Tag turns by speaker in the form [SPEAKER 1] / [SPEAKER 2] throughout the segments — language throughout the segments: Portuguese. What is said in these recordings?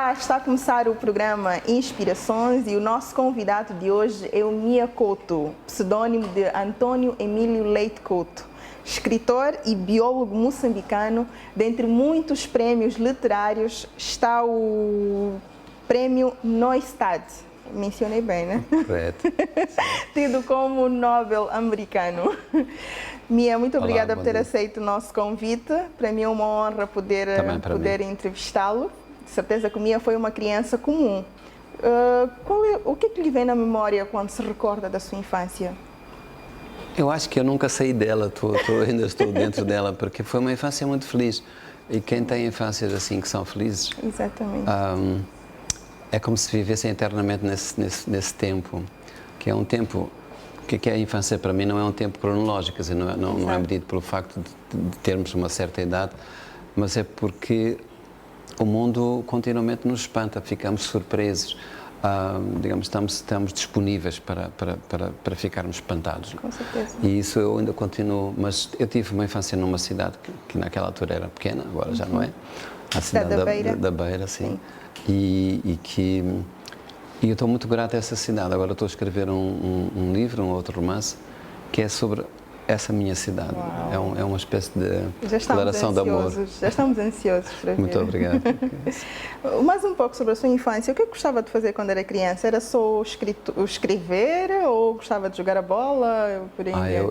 [SPEAKER 1] Olá, está a começar o programa Inspirações e o nosso convidado de hoje é o Mia Couto, pseudônimo de Antônio Emílio Leite Couto, escritor e biólogo moçambicano. Dentre muitos prêmios literários está o Prêmio Neustadt, mencionei bem, né?
[SPEAKER 2] Correto.
[SPEAKER 1] Tido como Nobel americano. Mia, muito obrigada por ter aceito o nosso convite. Para mim é uma honra poder entrevistá-lo. De certeza que o Mia foi uma criança comum. O que é que lhe vem na memória quando se recorda da sua infância?
[SPEAKER 2] Eu acho que eu nunca saí dela, ainda estou dentro dela, porque foi uma infância muito feliz. E quem tem infâncias assim que são felizes...
[SPEAKER 1] Exatamente.
[SPEAKER 2] É como se vivessem eternamente nesse tempo, que é um tempo... O que é a infância para mim? Não é um tempo cronológico, quer dizer, não é medido pelo facto de termos uma certa idade, mas é porque o mundo continuamente nos espanta, ficamos surpresos, digamos, estamos disponíveis para ficarmos espantados.
[SPEAKER 1] Com certeza.
[SPEAKER 2] E isso eu ainda continuo, mas eu tive uma infância numa cidade que naquela altura era pequena, agora já não é, a cidade da Beira, sim. E eu estou muito grato a essa cidade. Agora estou a escrever um livro, um outro romance, que é sobre essa minha cidade. É uma espécie de declaração de amor.
[SPEAKER 1] Já estamos ansiosos para ver.
[SPEAKER 2] Muito obrigado.
[SPEAKER 1] Mais um pouco sobre a sua infância. O que gostava de fazer quando era criança? Era só escrever ou gostava de jogar a bola?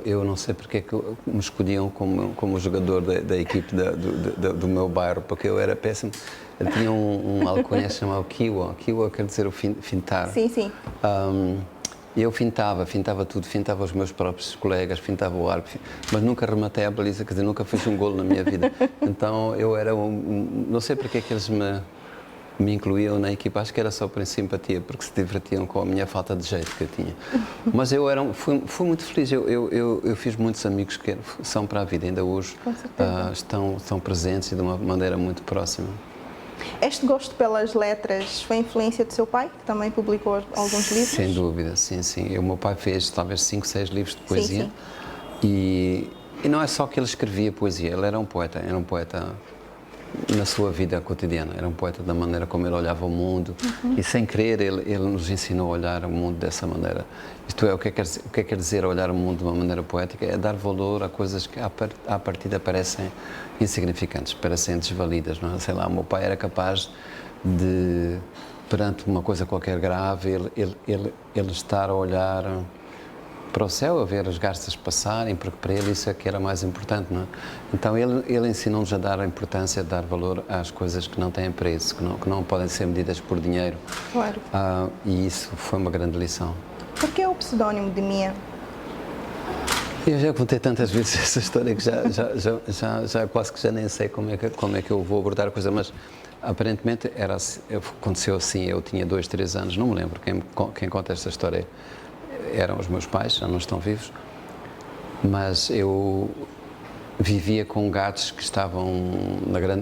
[SPEAKER 2] Eu não sei porque é que me escolhiam como jogador da equipe do meu bairro, porque eu era péssimo. Eu tinha um alcunha chamado Kiwa. Kiwa quer dizer o fintar.
[SPEAKER 1] Sim, sim.
[SPEAKER 2] Eu fintava tudo, fintava os meus próprios colegas, fintava o árbitro, mas nunca rematei a baliza, quer dizer, nunca fiz um golo na minha vida. Então eu era não sei porque é que eles me incluíam na equipa, acho que era só por simpatia, porque se divertiam com a minha falta de jeito que eu tinha. Mas eu fui muito feliz, eu fiz muitos amigos que são para a vida, ainda hoje estão presentes e de uma maneira muito próxima.
[SPEAKER 1] Este gosto pelas letras foi influência do seu pai, que também publicou alguns livros?
[SPEAKER 2] Sem dúvida, sim. O meu pai fez talvez 5, 6 livros de poesia.
[SPEAKER 1] Sim.
[SPEAKER 2] E não é só que ele escrevia poesia, ele era um poeta na sua vida cotidiana, era um poeta da maneira como ele olhava o mundo e sem querer ele nos ensinou a olhar o mundo dessa maneira. Isto é, o que quer dizer olhar o mundo de uma maneira poética? É dar valor a coisas que à partida parecem insignificantes, parecem desvalidas, não é? Sei lá, o meu pai era capaz de, perante uma coisa qualquer grave, ele estar a olhar para o céu, a ver as garças passarem, porque para ele isso é que era mais importante, não é? Então ele ensinou-nos a dar a importância, a dar valor às coisas que não têm preço, que não podem ser medidas por dinheiro.
[SPEAKER 1] Claro.
[SPEAKER 2] E isso foi uma grande lição.
[SPEAKER 1] Por que é o pseudónimo de Mia?
[SPEAKER 2] Eu já contei tantas vezes essa história que já quase que já nem sei como é que eu vou abordar a coisa, mas aparentemente aconteceu assim, eu tinha 2, 3 anos, não me lembro, quem conta esta história eram os meus pais, já não estão vivos, mas eu vivia com gatos que estavam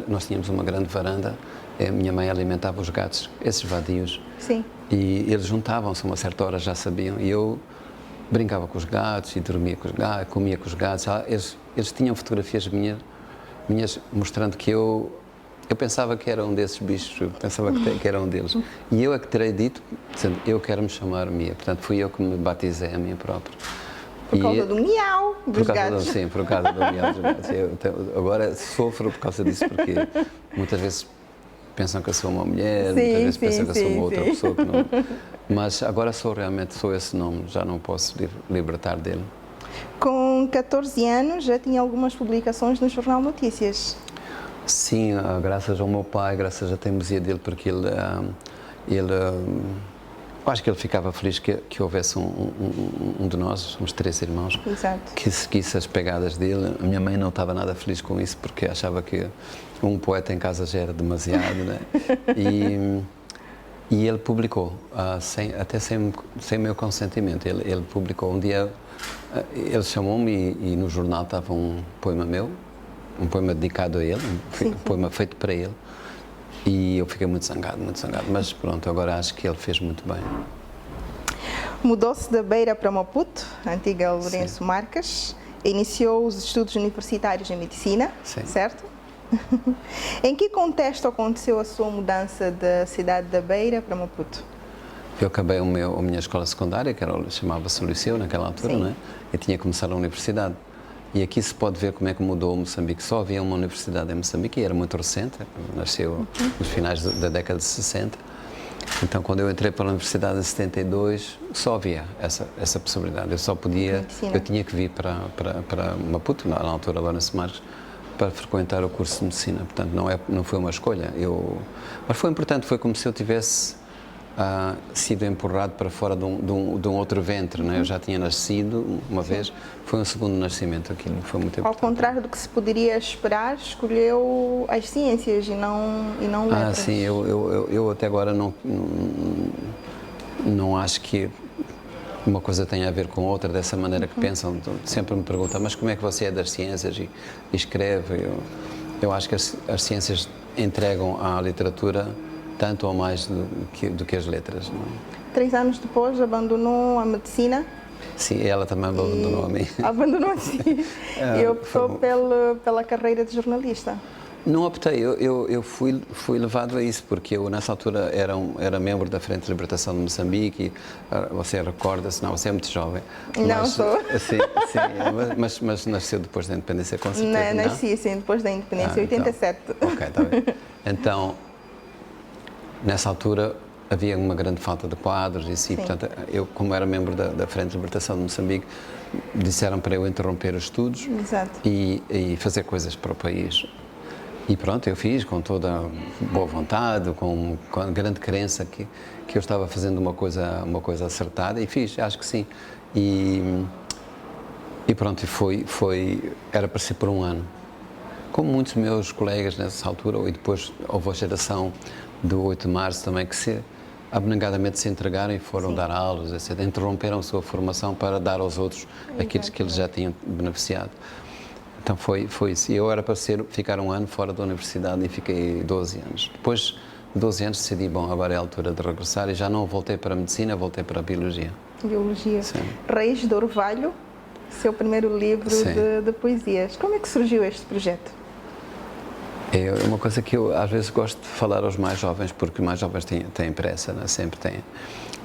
[SPEAKER 2] nós tínhamos uma grande varanda, a minha mãe alimentava os gatos, esses vadios.
[SPEAKER 1] Sim.
[SPEAKER 2] E eles juntavam-se a uma certa hora, já sabiam, e eu brincava com os gatos e dormia com os gatos, comia com os gatos. Eles tinham fotografias minhas mostrando que eu pensava que era um desses bichos, eu pensava que era um deles. E eu é que terei dito, dizendo, eu quero me chamar Mia. Portanto, fui eu que me batizei a mim próprio.
[SPEAKER 1] Por causa do miau dos gatos.
[SPEAKER 2] Sim, por causa do miau dos gatos. Agora sofro por causa disso, porque muitas vezes pensam que eu sou uma mulher, muitas vezes pensam que eu sou uma outra pessoa que não. Mas agora sou esse nome, já não posso libertar dele. Com
[SPEAKER 1] 14 anos já tinha algumas publicações no Jornal Notícias.
[SPEAKER 2] Sim, graças ao meu pai, graças à teimosia dele, porque ele acho que ele ficava feliz que houvesse um de nós, somos 3 irmãos,
[SPEAKER 1] exato,
[SPEAKER 2] que seguisse as pegadas dele. A minha mãe não estava nada feliz com isso, porque achava que um poeta em casa já era demasiado, né? E ele publicou, até sem meu consentimento. Ele publicou um dia, ele chamou-me e no jornal estava um poema meu, um poema dedicado a ele, um poema feito para ele. E eu fiquei muito zangado, mas pronto, agora acho que ele fez muito bem.
[SPEAKER 1] Mudou-se da Beira para Maputo, a antiga Lourenço Marques, iniciou os estudos universitários em Medicina, certo? Em que contexto aconteceu a sua mudança da cidade da Beira para Maputo?
[SPEAKER 2] Eu acabei a minha escola secundária, que chamava-se Liceu naquela altura,
[SPEAKER 1] Sim.
[SPEAKER 2] não é? E tinha que começar a universidade. E aqui se pode ver como é que mudou Moçambique. Só havia uma universidade em Moçambique e era muito recente, nasceu nos finais da década de 60. Então, quando eu entrei para a universidade em 72, só havia essa possibilidade. Eu só podia,
[SPEAKER 1] Medicina.
[SPEAKER 2] eu tinha que vir para Maputo, na altura Lourenço Marques, para frequentar o curso de medicina. Portanto, não foi uma escolha. Mas foi importante, foi como se eu tivesse sido empurrado para fora de um outro ventre, né? Eu já tinha nascido uma vez, foi um segundo nascimento, aquilo foi muito importante.
[SPEAKER 1] Ao contrário do que se poderia esperar, escolheu as ciências e não letras.
[SPEAKER 2] Sim, eu até agora não acho que uma coisa tenha a ver com outra, dessa maneira que pensam. Sempre me perguntam, mas como é que você é das ciências e escreve? Eu acho que as ciências entregam à literatura tanto ou mais do que as letras. Não é?
[SPEAKER 1] 3 anos depois abandonou a medicina.
[SPEAKER 2] Sim, ela também abandonou a mim.
[SPEAKER 1] Abandonou, sim. E optou pela carreira de jornalista.
[SPEAKER 2] Não optei, eu fui levado a isso, porque eu nessa altura era membro da Frente de Libertação de Moçambique, e você recorda-se, não, você é muito jovem.
[SPEAKER 1] Não sou.
[SPEAKER 2] Sim, mas nasceu depois da independência, com certeza, não?
[SPEAKER 1] Nasci, sim, depois da independência, em 87.
[SPEAKER 2] Então, ok, está bem. Então, nessa altura havia uma grande falta de quadros e assim, portanto, eu, como era membro da Frente de Libertação de Moçambique, disseram para eu interromper os estudos.
[SPEAKER 1] Exato.
[SPEAKER 2] E fazer coisas para o país. E pronto, eu fiz com toda a boa vontade, com a grande crença que eu estava fazendo uma coisa acertada, e fiz, acho que sim. E pronto, era para ser por um ano. Como muitos meus colegas nessa altura, e depois houve a geração do 8 de março também, que abnegadamente se entregaram e foram dar aulas, etc. Interromperam a sua formação para dar aos outros aqueles que eles já tinham beneficiado. Então foi isso. Eu era para ficar um ano fora da universidade e fiquei 12 anos. Depois de 12 anos decidi, bom, agora é a altura de regressar, e já não voltei para a medicina, voltei para a biologia.
[SPEAKER 1] Biologia.
[SPEAKER 2] Sim.
[SPEAKER 1] Reis de Orvalho, seu primeiro livro de poesias. Como é que surgiu este projeto?
[SPEAKER 2] É uma coisa que eu às vezes gosto de falar aos mais jovens, porque os mais jovens têm pressa, né? Sempre têm.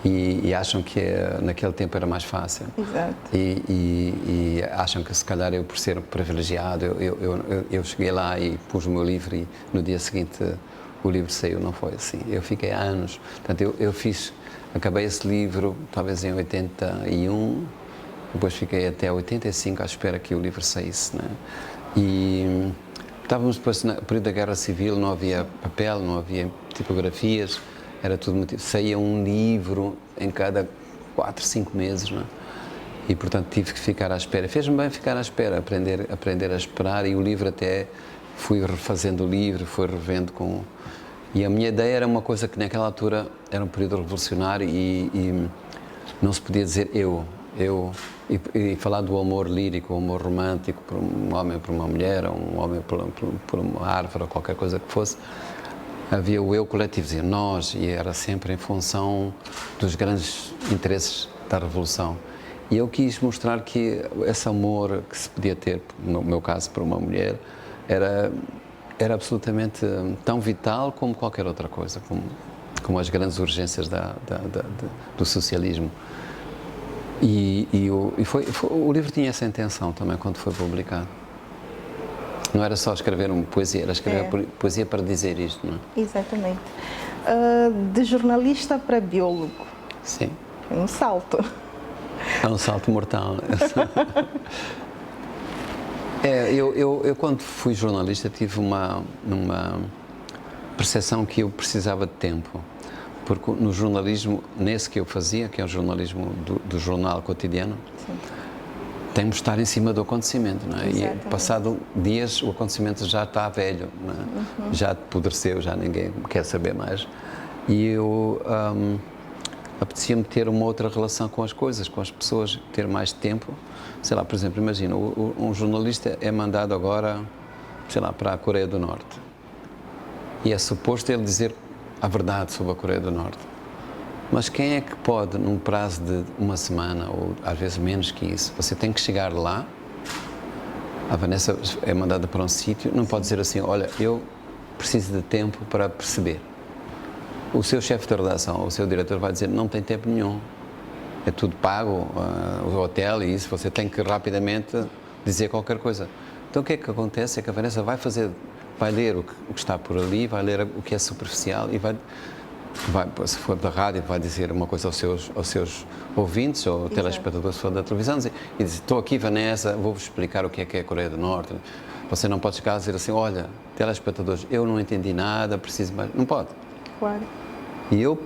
[SPEAKER 2] E acham que naquele tempo era mais fácil.
[SPEAKER 1] Exato.
[SPEAKER 2] E acham que se calhar eu, por ser privilegiado, eu cheguei lá e pus o meu livro e no dia seguinte o livro saiu. Não foi assim. Eu fiquei há anos. Portanto, acabei esse livro talvez em 81, depois fiquei até 85 à espera que o livro saísse, né? E estávamos depois no período da Guerra Civil, não havia papel, não havia tipografias, era tudo muito... Saía um livro em cada 4, 5 meses, não é? E, portanto, tive que ficar à espera. Fez-me bem ficar à espera, aprender a esperar, e o livro até fui refazendo o livro, fui revendo com... E a minha ideia era uma coisa que naquela altura era um período revolucionário e não se podia dizer e falar do amor lírico, o amor romântico por um homem por uma mulher, ou um homem por uma árvore, ou qualquer coisa que fosse. Havia o eu coletivo, dizia nós, e era sempre em função dos grandes interesses da Revolução. E eu quis mostrar que esse amor que se podia ter, no meu caso, por uma mulher, era absolutamente tão vital como qualquer outra coisa, como as grandes urgências do socialismo. O livro tinha essa intenção também quando foi publicado. Não era só escrever uma poesia, era escrever poesia para dizer isto, não é?
[SPEAKER 1] Exatamente. De jornalista para biólogo.
[SPEAKER 2] Sim.
[SPEAKER 1] É um salto.
[SPEAKER 2] É um salto mortal. Eu quando fui jornalista tive uma percepção que eu precisava de tempo. Porque no jornalismo, nesse que eu fazia, que é o jornalismo do jornal cotidiano, sim, temos de estar em cima do acontecimento, não é?
[SPEAKER 1] Exatamente.
[SPEAKER 2] E passado dias o acontecimento já está velho, não é? Já apodreceu, já ninguém quer saber mais. E eu apetecia-me ter uma outra relação com as coisas, com as pessoas, ter mais tempo. Sei lá, por exemplo, imagina, um jornalista é mandado agora, sei lá, para a Coreia do Norte. E é suposto ele dizer a verdade sobre a Coreia do Norte. Mas quem é que pode, num prazo de uma semana, ou às vezes menos que isso, você tem que chegar lá A Vanessa é mandada para um sítio, não pode dizer assim, olha, eu preciso de tempo para perceber. O seu chefe de redação, o seu diretor vai dizer, não tem tempo nenhum. É tudo pago, o hotel e isso, você tem que rapidamente dizer qualquer coisa. Então o que é que acontece é que a Vanessa vai ler o que está por ali, vai ler o que é superficial e vai, se for da rádio, vai dizer uma coisa aos seus ouvintes ou telespectadores, se for da televisão, e diz, estou aqui, Vanessa, vou-vos explicar o que é a Coreia do Norte. Você não pode chegar a dizer assim, olha, telespectadores, eu não entendi nada, preciso mais. Não pode.
[SPEAKER 1] Claro.
[SPEAKER 2] E eu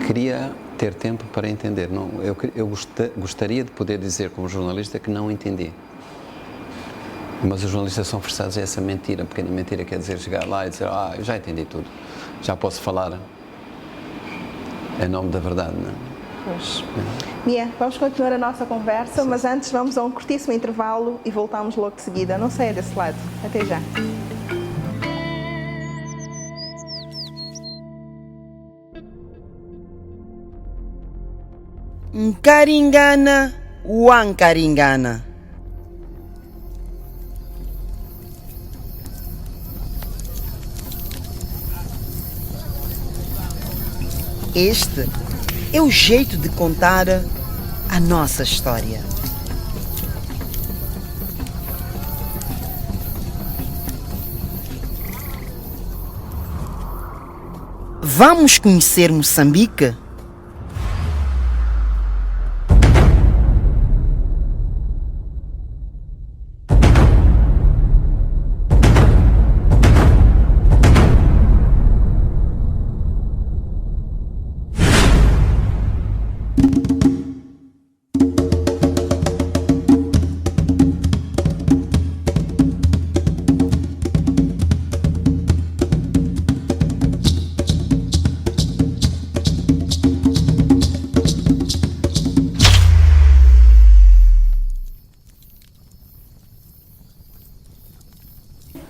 [SPEAKER 2] queria ter tempo para entender. Não, eu gostaria de poder dizer como jornalista que não entendi. Mas os jornalistas são forçados a essa mentira, a pequena mentira, quer dizer, chegar lá e dizer, eu já entendi tudo, já posso falar em nome da verdade, não é?
[SPEAKER 1] Pois. Mia, vamos continuar a nossa conversa, mas antes vamos a um curtíssimo intervalo e voltamos logo de seguida. Não saia desse lado. Até já.
[SPEAKER 3] Nkaringana, Wankaringana. Este é o jeito de contar a nossa história. Vamos conhecer Moçambique?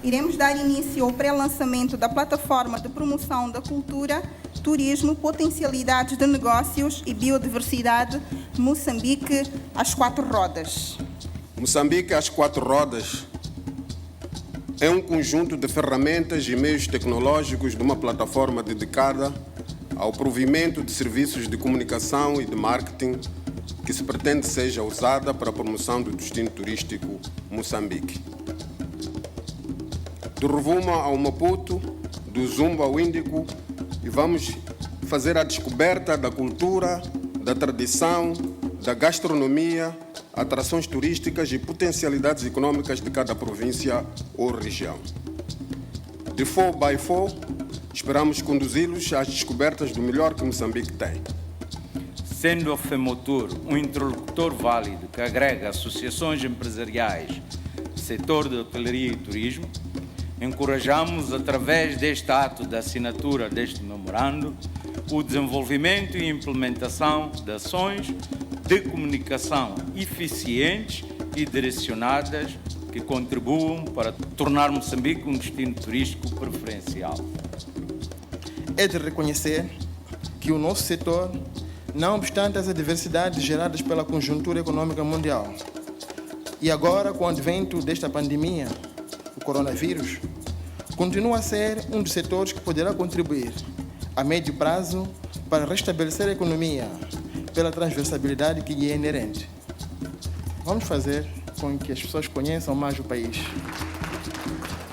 [SPEAKER 4] Iremos dar início ao pré-lançamento da plataforma de promoção da cultura, turismo, potencialidades de negócios e biodiversidade Moçambique às 4 rodas.
[SPEAKER 5] Moçambique às 4 rodas é um conjunto de ferramentas e meios tecnológicos de uma plataforma dedicada ao provimento de serviços de comunicação e de marketing que se pretende seja usada para a promoção do destino turístico Moçambique. Do Rovuma ao Maputo, do Zumba ao Índico, e vamos fazer a descoberta da cultura, da tradição, da gastronomia, atrações turísticas e potencialidades econômicas de cada província ou região. De 4x4, esperamos conduzi-los às descobertas do melhor que Moçambique tem.
[SPEAKER 6] Sendo a FEMOTUR um interlocutor válido que agrega associações empresariais, setor de hotelaria e turismo, encorajamos, através deste ato de assinatura deste memorando, o desenvolvimento e implementação de ações de comunicação eficientes e direcionadas que contribuam para tornar Moçambique um destino turístico preferencial.
[SPEAKER 7] É de reconhecer que o nosso setor, não obstante as adversidades geradas pela conjuntura econômica mundial, e agora com o advento desta pandemia, o coronavírus, continua a ser um dos setores que poderá contribuir a médio prazo para restabelecer a economia pela transversalidade que lhe é inerente. Vamos fazer com que as pessoas conheçam mais o país.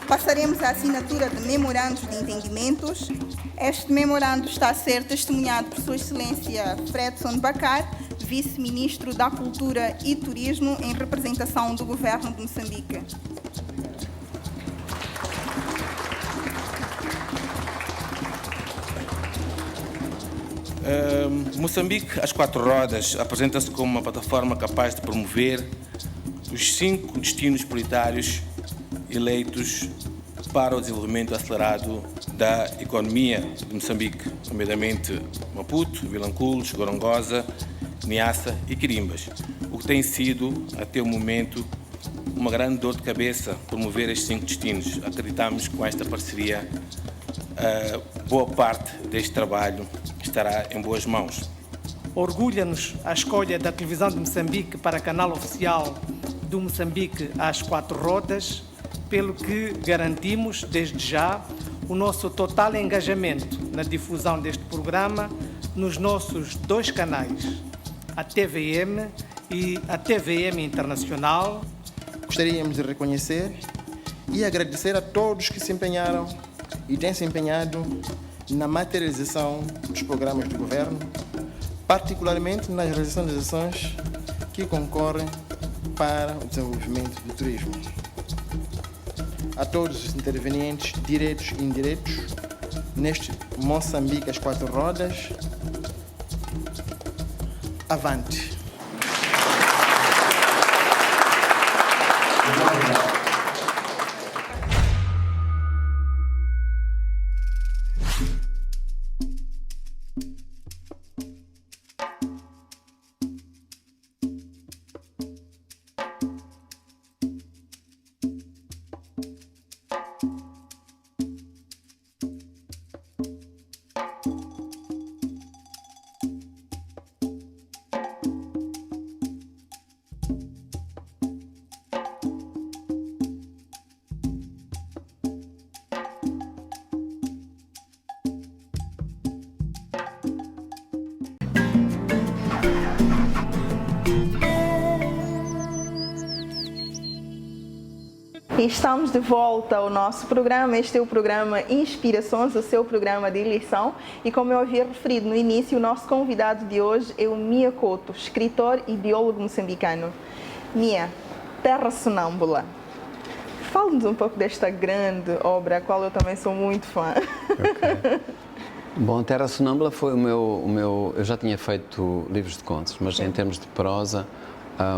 [SPEAKER 4] Passaremos à assinatura de memorandos de entendimentos. Este memorando está a ser testemunhado por Sua Excelência Fredson Bacar, Vice-Ministro da Cultura e Turismo, em representação do Governo de Moçambique.
[SPEAKER 8] Moçambique às 4 rodas apresenta-se como uma plataforma capaz de promover os 5 destinos prioritários eleitos para o desenvolvimento acelerado da economia de Moçambique, nomeadamente Maputo, Vilanculos, Gorongosa, Niassa e Quirimbas, o que tem sido, até o momento, uma grande dor de cabeça promover estes 5 destinos. Acreditamos que com esta parceria, boa parte deste trabalho estará em boas mãos.
[SPEAKER 9] Orgulha-nos a escolha da televisão de Moçambique para canal oficial do Moçambique às quatro rodas, pelo que garantimos, desde já, o nosso total engajamento na difusão deste programa nos nossos dois canais, a TVM e a TVM Internacional.
[SPEAKER 7] Gostaríamos de reconhecer e agradecer a todos que se empenharam e têm se empenhado na materialização dos programas do Governo, particularmente na realização das ações que concorrem para o desenvolvimento do turismo. A todos os intervenientes, diretos e indiretos, neste Moçambique às quatro rodas, avante!
[SPEAKER 1] E estamos de volta ao nosso programa. Este é o programa Inspirações, o seu programa de eleição. E como eu havia referido no início, o nosso convidado de hoje é o Mia Couto, escritor e biólogo moçambicano. Mia, Terra Sonâmbula. Fale-nos um pouco desta grande obra, a qual eu também sou muito fã.
[SPEAKER 2] Okay. Bom, Terra Sonâmbula foi o meu... Eu já tinha feito livros de contos, mas em termos de prosa,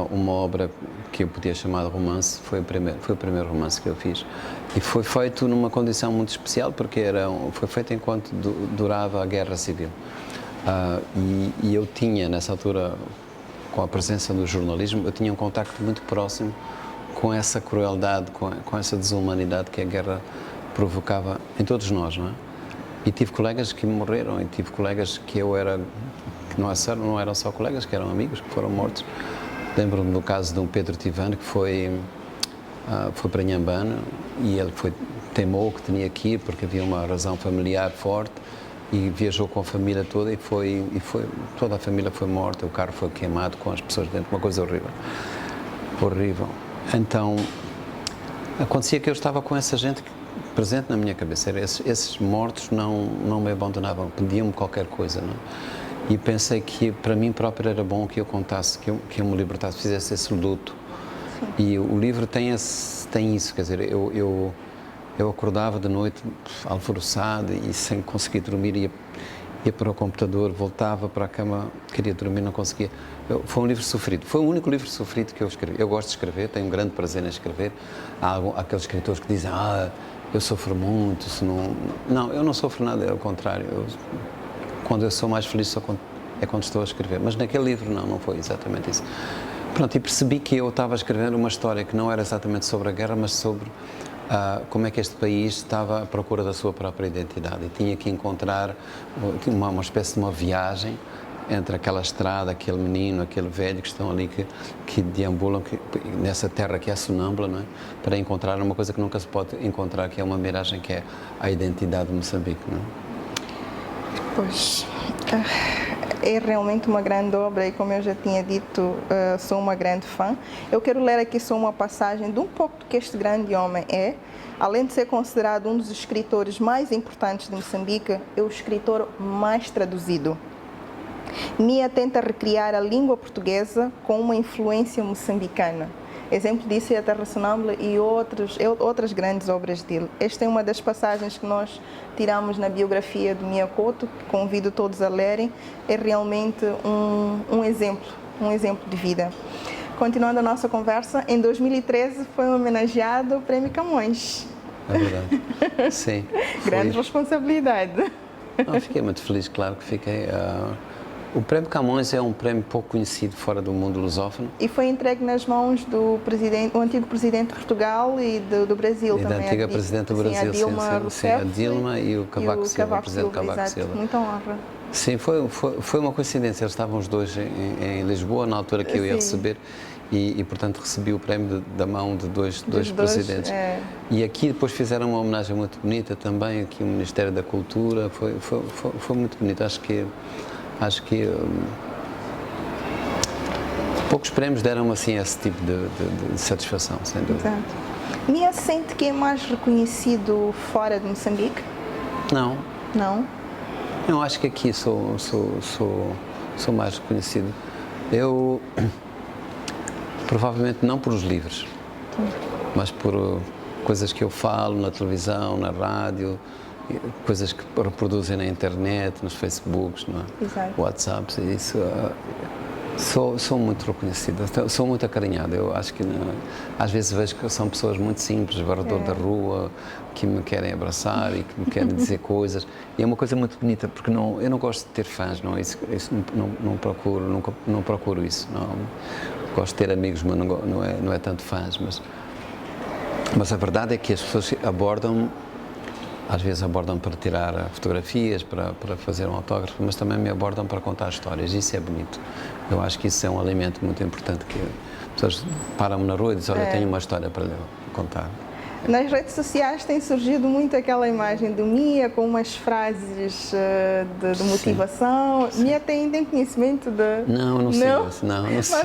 [SPEAKER 2] uma obra que eu podia chamar de romance foi o primeiro romance que eu fiz. E foi feito numa condição muito especial, porque foi feito enquanto durava a Guerra Civil. E eu tinha, nessa altura, com a presença do jornalismo, eu tinha um contacto muito próximo com essa crueldade, com essa desumanidade que a guerra provocava em todos nós, não é? E tive colegas que morreram, e tive colegas que não eram só colegas, que eram amigos, que foram mortos. Lembro-me do caso de um Pedro Tivano que foi para Inhambane e ele teimou que tinha que ir porque havia uma razão familiar forte e viajou com a família toda e toda a família foi morta, o carro foi queimado com as pessoas dentro, uma coisa horrível. Horrível. Então, acontecia que eu estava com essa gente presente na minha cabeça. Esses mortos não me abandonavam, pediam-me qualquer coisa, não? E pensei que para mim próprio era bom que eu contasse, que eu me libertasse, fizesse esse luto. E o livro tem isso, quer dizer, eu acordava de noite alvoroçado e sem conseguir dormir, ia para o computador, voltava para a cama, queria dormir, não conseguia. Foi um livro sofrido, foi o único livro sofrido que eu escrevi. Eu gosto de escrever, tenho um grande prazer em escrever. Há aqueles escritores que dizem, eu sofro muito, não, eu não sofro nada, é o contrário. Quando eu sou mais feliz é quando estou a escrever. Mas naquele livro não foi exatamente isso. Pronto, e percebi que eu estava a escrever uma história que não era exatamente sobre a guerra, mas sobre como é que este país estava à procura da sua própria identidade. E tinha que encontrar uma espécie de uma viagem entre aquela estrada, aquele menino, aquele velho que estão ali, que deambulam nessa terra que é sonâmbula, não é? Para encontrar uma coisa que nunca se pode encontrar, que é uma miragem, que é a identidade de Moçambique, não é?
[SPEAKER 1] Pois, é realmente uma grande obra e, como eu já tinha dito, sou uma grande fã. Eu quero ler aqui só uma passagem de um pouco do que este grande homem é. Além de ser considerado um dos escritores mais importantes de Moçambique, é o escritor mais traduzido. Mia tenta recriar a língua portuguesa com uma influência moçambicana. Exemplo disso é a Terra Sonâmbula e outras grandes obras dele. Esta é uma das passagens que nós tiramos na biografia de Mia Couto, que convido todos a lerem. É realmente um exemplo de vida. Continuando a nossa conversa, em 2013 foi homenageado o Prémio Camões.
[SPEAKER 2] É verdade. Sim.
[SPEAKER 1] Grande responsabilidade.
[SPEAKER 2] Não, fiquei muito feliz, claro que fiquei. O Prémio Camões é um prémio pouco conhecido fora do mundo lusófono.
[SPEAKER 1] E foi entregue nas mãos do presidente, o antigo presidente de Portugal e do Brasil
[SPEAKER 2] e
[SPEAKER 1] também.
[SPEAKER 2] Da antiga presidente do Brasil,
[SPEAKER 1] a Dilma Rousseff,
[SPEAKER 2] a Dilma e o Cavaco Silva, o presidente Cavaco
[SPEAKER 1] exato.
[SPEAKER 2] Silva.
[SPEAKER 1] Muita honra.
[SPEAKER 2] Sim, foi uma coincidência. Eles estavam os dois em Lisboa, na altura que eu ia receber, e portanto recebi o prémio da mão de dois presidentes. E aqui depois fizeram uma homenagem muito bonita também, aqui o Ministério da Cultura, foi muito bonito. Acho que poucos prémios deram assim esse tipo de satisfação, sem dúvida.
[SPEAKER 1] Exato. Mia sente que é mais reconhecido fora de Moçambique?
[SPEAKER 2] Não.
[SPEAKER 1] Não?
[SPEAKER 2] Eu acho que aqui sou mais reconhecido. Eu, provavelmente não por os livros, mas por coisas que eu falo na televisão, na rádio, coisas que reproduzem na internet, nos Facebooks, no WhatsApps, e isso. Sou muito reconhecido, sou muito acarinhado. Eu acho que às vezes vejo que são pessoas muito simples, varredor da rua, que me querem abraçar e que me querem dizer coisas. E é uma coisa muito bonita, porque eu não gosto de ter fãs, não procuro isso. Não. Gosto de ter amigos, mas não é tanto fãs. Mas a verdade é que as pessoas às vezes abordam para tirar fotografias, para fazer um autógrafo, mas também me abordam para contar histórias. Isso é bonito. Eu acho que isso é um alimento muito importante, que as pessoas param-me na rua e dizem, olha, tenho uma história para lhe contar.
[SPEAKER 1] Nas redes sociais tem surgido muito aquela imagem do Mia com umas frases de motivação. Sim. Mia tem conhecimento de...
[SPEAKER 2] Não sei isso. Não
[SPEAKER 1] mas
[SPEAKER 2] sei.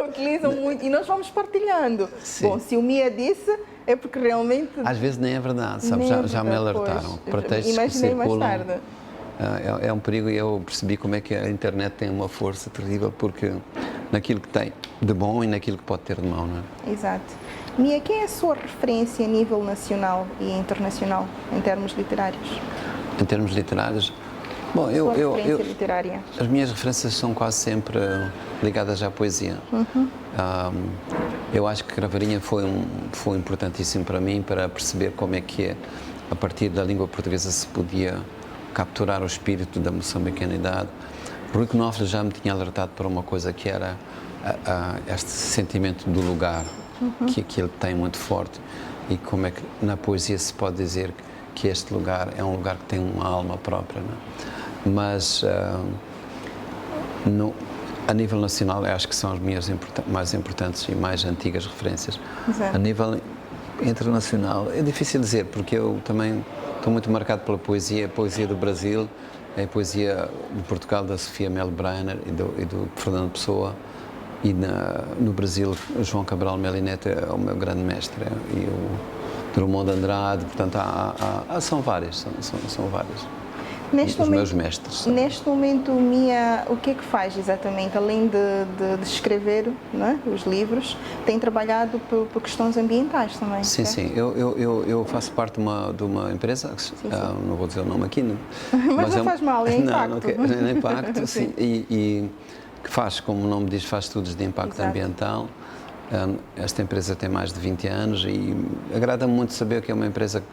[SPEAKER 1] utilizam muito e nós vamos partilhando. Sim. Bom, se o Mia disse, é porque realmente...
[SPEAKER 2] Às vezes nem é verdade, sabe? Já me alertaram para textos
[SPEAKER 1] imaginei
[SPEAKER 2] que circulam.
[SPEAKER 1] Mais tarde.
[SPEAKER 2] É um perigo, e eu percebi como é que a internet tem uma força terrível, porque naquilo que tem de bom e naquilo que pode ter de mau, não é?
[SPEAKER 1] Exato. Mia, quem é a sua referência a nível nacional e internacional, em termos literários?
[SPEAKER 2] Em termos literários? Bom,
[SPEAKER 1] literária?
[SPEAKER 2] As minhas referências são quase sempre ligadas à poesia. Eu acho que Cravarinha foi importantíssimo para mim, para perceber como é que a partir da língua portuguesa se podia capturar o espírito da moçambicanidade. Rui Knopfler já me tinha alertado para uma coisa que era este sentimento do lugar, que ele tem muito forte, e como é que na poesia se pode dizer que este lugar é um lugar que tem uma alma própria, não é? Mas a nível nacional, eu acho que são as minhas mais importantes e mais antigas referências.
[SPEAKER 1] Exato.
[SPEAKER 2] A nível internacional é difícil dizer, porque eu também estou muito marcado pela poesia, a poesia do Brasil, a poesia de Portugal da Sofia Melo Brainer e do Fernando Pessoa, e no Brasil João Cabral Melinete é o meu grande mestre, e o Drummond de Andrade, portanto são várias, são várias. Meus mestres.
[SPEAKER 1] Neste momento, Mia, o que é que faz exatamente? Além de escrever, não é? Os livros, tem trabalhado por questões ambientais também?
[SPEAKER 2] Sim, sim. Eu faço parte de uma empresa, não vou dizer o nome aqui,
[SPEAKER 1] mas não faz mal, é impacto.
[SPEAKER 2] Não, impacto, sim. E que faz, como o nome diz, faz estudos de impacto ambiental. Esta empresa tem mais de 20 anos e agrada-me muito saber que é uma empresa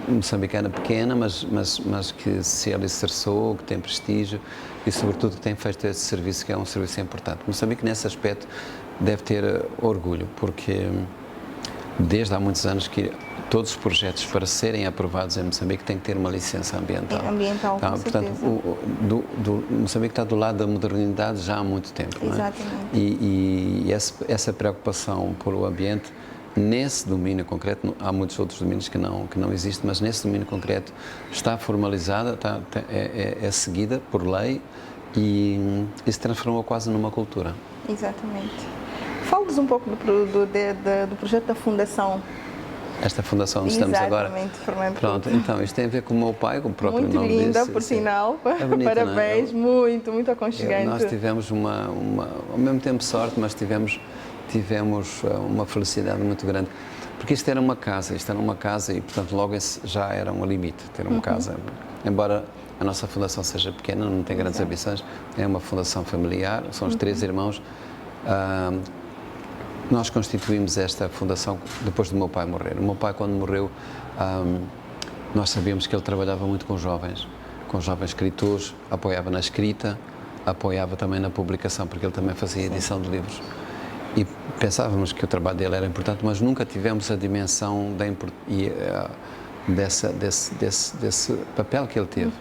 [SPEAKER 2] moçambicana pequena, mas que se alicerçou, que tem prestígio e, sobretudo, que tem feito esse serviço, que é um serviço importante. Moçambique, nesse aspecto, deve ter orgulho, porque desde há muitos anos que todos os projetos, para serem aprovados em Moçambique, têm que ter uma licença ambiental. Portanto, Moçambique está do lado da modernidade já há muito tempo.
[SPEAKER 1] Exatamente.
[SPEAKER 2] Não é? E essa preocupação pelo ambiente, nesse domínio concreto, há muitos outros domínios que não existem, mas nesse domínio concreto está formalizada, é seguida por lei e se transformou quase numa cultura.
[SPEAKER 1] Exatamente. Fale-nos um pouco do projeto da Fundação.
[SPEAKER 2] Esta fundação onde estamos agora.
[SPEAKER 1] Exatamente.
[SPEAKER 2] Pronto, então, isto tem a ver com o meu pai, com o próprio
[SPEAKER 1] muito
[SPEAKER 2] nome disse.
[SPEAKER 1] Muito linda, por sinal.
[SPEAKER 2] É bonito,
[SPEAKER 1] parabéns, muito aconchegante.
[SPEAKER 2] Nós tivemos ao mesmo tempo sorte, mas tivemos uma felicidade muito grande, porque isto era uma casa e, portanto, logo já era um limite ter uma casa. Embora a nossa fundação seja pequena, não tem grandes ambições, é uma fundação familiar, são os 3 irmãos. Nós constituímos esta fundação depois do meu pai morrer. O meu pai, quando morreu, nós sabíamos que ele trabalhava muito com jovens escritores, apoiava na escrita, apoiava também na publicação, porque ele também fazia edição de livros. E pensávamos que o trabalho dele era importante, mas nunca tivemos a dimensão desse papel que ele teve.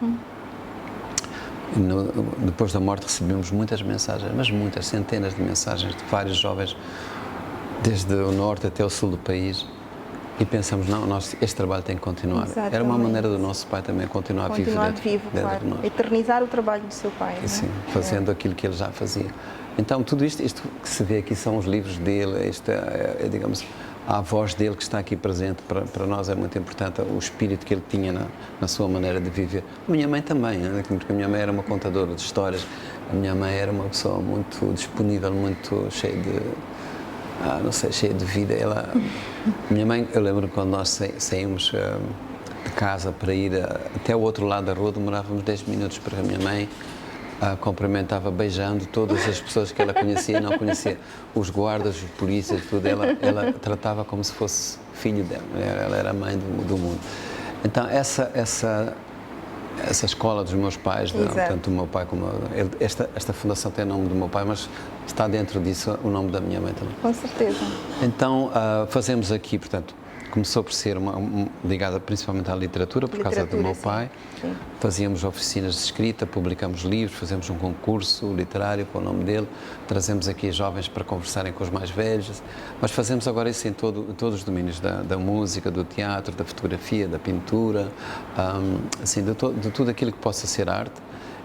[SPEAKER 2] Depois da morte recebemos muitas mensagens, mas muitas, centenas de mensagens de vários jovens, desde o norte até o sul do país, e pensamos, não, este trabalho tem que continuar.
[SPEAKER 1] Exatamente.
[SPEAKER 2] Era uma maneira do nosso pai também continuar vivo dentro
[SPEAKER 1] claro.
[SPEAKER 2] de nós.
[SPEAKER 1] Eternizar o trabalho do seu pai.
[SPEAKER 2] E, sim, fazendo aquilo que ele já fazia. Então, tudo isto que se vê aqui são os livros dele, digamos, a voz dele que está aqui presente, para nós é muito importante, o espírito que ele tinha na sua maneira de viver. A minha mãe também, porque a minha mãe era uma contadora de histórias, a minha mãe era uma pessoa muito disponível, muito cheia de vida. Minha mãe, eu lembro quando nós saímos de casa para ir até o outro lado da rua, demorávamos 10 minutos, porque a minha mãe cumprimentava beijando todas as pessoas que ela conhecia e não conhecia, os guardas, os polícias, tudo. Ela tratava como se fosse filho dela, ela era a mãe do mundo. Então essa escola dos meus pais, tanto o meu pai como esta fundação tem o nome do meu pai, mas está dentro disso o nome da minha mãe também.
[SPEAKER 1] Com certeza.
[SPEAKER 2] Então fazemos aqui, portanto, começou por ser ligada principalmente à literatura, por causa do meu pai.
[SPEAKER 1] Sim.
[SPEAKER 2] Fazíamos oficinas de escrita, publicamos livros, fazemos um concurso literário com o nome dele, trazemos aqui jovens para conversarem com os mais velhos, mas fazemos agora isso em todos os domínios, da música, do teatro, da fotografia, da pintura, assim, de tudo aquilo que possa ser arte.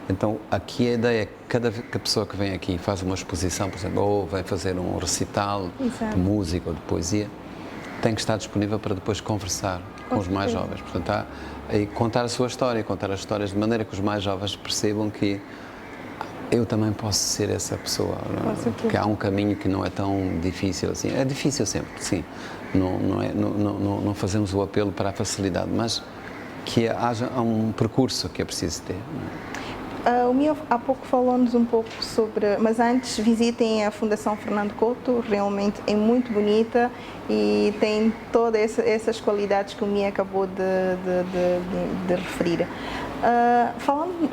[SPEAKER 2] Então, aqui a ideia é que cada pessoa que vem aqui faz uma exposição, por exemplo, ou vem fazer um recital de música ou de poesia, tem que estar disponível para depois conversar com os mais jovens. Portanto, e contar a sua história, contar as histórias de maneira que os mais jovens percebam que eu também posso ser essa pessoa, que há um caminho que não é tão difícil assim. É difícil sempre, sim. Não fazemos o apelo para a facilidade, mas que haja um percurso que é preciso ter.
[SPEAKER 1] O Mia há pouco falou-nos um pouco sobre, mas antes visitem a Fundação Fernando Couto, realmente é muito bonita e tem todas essas qualidades que o Mia acabou de referir.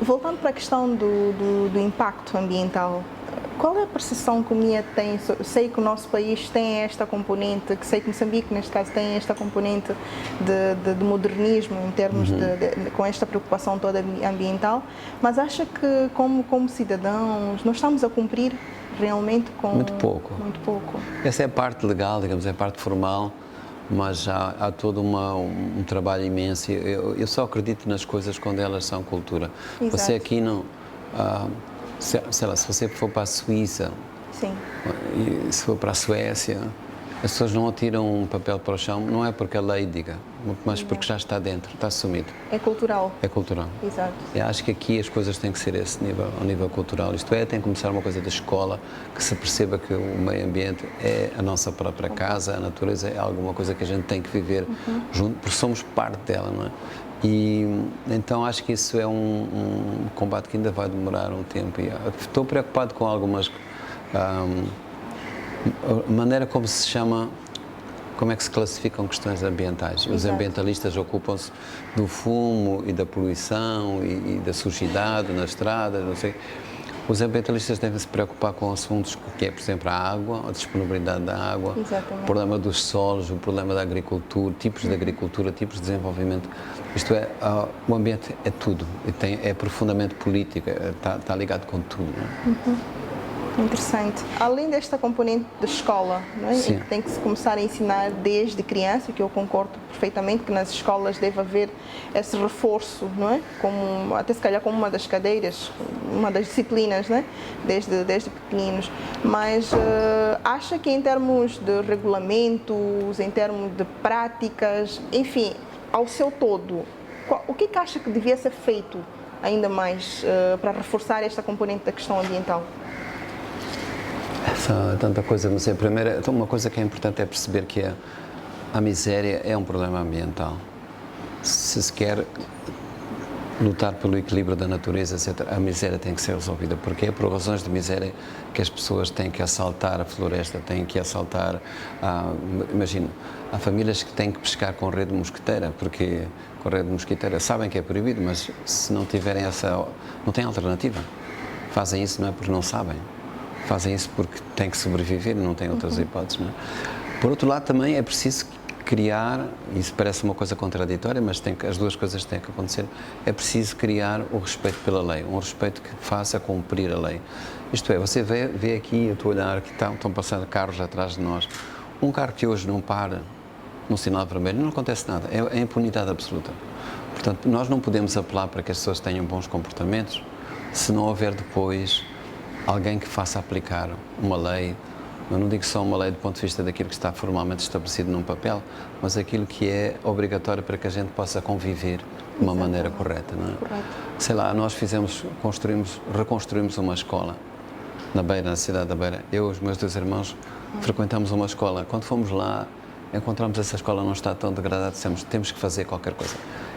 [SPEAKER 1] Voltando para a questão do impacto ambiental, qual é a percepção que o Mia tem? Sei que o nosso país tem esta componente, que sei que Moçambique, neste caso, tem esta componente de modernismo em termos com esta preocupação toda ambiental, mas acha que, como cidadãos, nós estamos a cumprir realmente com...
[SPEAKER 2] Muito pouco.
[SPEAKER 1] Muito pouco.
[SPEAKER 2] Essa é a parte legal, digamos, é a parte formal, mas há todo um trabalho imenso. Eu só acredito nas coisas quando elas são cultura.
[SPEAKER 1] Exato.
[SPEAKER 2] Você aqui não... sei lá, se você for para a Suíça,
[SPEAKER 1] sim,
[SPEAKER 2] e se for para a Suécia, as pessoas não atiram um papel para o chão, não é porque a lei diga, mas porque já está dentro, está assumido.
[SPEAKER 1] É cultural.
[SPEAKER 2] É cultural.
[SPEAKER 1] Exato.
[SPEAKER 2] Eu acho que aqui as coisas têm que ser ao nível cultural. Isto é, tem que começar uma coisa da escola, que se perceba que o meio ambiente é a nossa própria casa, a natureza é alguma coisa que a gente tem que viver junto, porque somos parte dela, não é? E então acho que isso é um combate que ainda vai demorar um tempo. E estou preocupado com algumas maneira como se chama, como é que se classificam questões ambientais. Os ambientalistas ocupam-se do fumo e da poluição e da sujidade nas estradas, não sei. Os ambientalistas devem se preocupar com assuntos que é, por exemplo, a água, a disponibilidade da água, o problema dos solos, o problema da agricultura, tipos de agricultura, tipos de desenvolvimento. Isto é, o ambiente é tudo, é profundamente político, está ligado com tudo. Não é?
[SPEAKER 1] Interessante. Além desta componente da escola, não é?
[SPEAKER 2] Sim.
[SPEAKER 1] E que tem que se começar a ensinar desde criança, que eu concordo perfeitamente que nas escolas deve haver esse reforço, não é? Até se calhar como uma das cadeiras, uma das disciplinas, né? Desde pequeninos. Mas acha que em termos de regulamentos, em termos de práticas, enfim, ao seu todo, o que acha que devia ser feito ainda mais para reforçar esta componente da questão ambiental?
[SPEAKER 2] Tanta coisa, mas primeiro, uma coisa que é importante é perceber que a miséria é um problema ambiental. Se quer lutar pelo equilíbrio da natureza, etc., a miséria tem que ser resolvida, porque é por razões de miséria que as pessoas têm que assaltar a floresta, têm que assaltar, imagina, há famílias que têm que pescar com rede mosquiteira, porque com rede mosquiteira sabem que é proibido, mas se não tiverem não têm alternativa. fazem isso não é porque não sabem, fazem isso porque têm que sobreviver e não têm outras hipóteses. Não é? Por outro lado, também é preciso criar, isso parece uma coisa contraditória, mas as duas coisas têm que acontecer, é preciso criar o respeito pela lei, um respeito que faça cumprir a lei. Isto é, você vê aqui, eu estou a olhar, que estão passando carros atrás de nós, um carro que hoje não para no sinal vermelho, não acontece nada, é impunidade absoluta. Portanto, nós não podemos apelar para que as pessoas tenham bons comportamentos se não houver depois alguém que faça aplicar uma lei. Eu não digo só uma lei do ponto de vista daquilo que está formalmente estabelecido num papel, mas aquilo que é obrigatório para que a gente possa conviver de uma maneira correta. Não é?
[SPEAKER 1] Correto.
[SPEAKER 2] Sei lá, nós reconstruímos uma escola na Beira, na cidade da Beira. Eu e os meus 2 irmãos frequentamos uma escola. Quando fomos lá, encontramos essa escola num estado tão degradado, dissemos, temos que fazer qualquer coisa.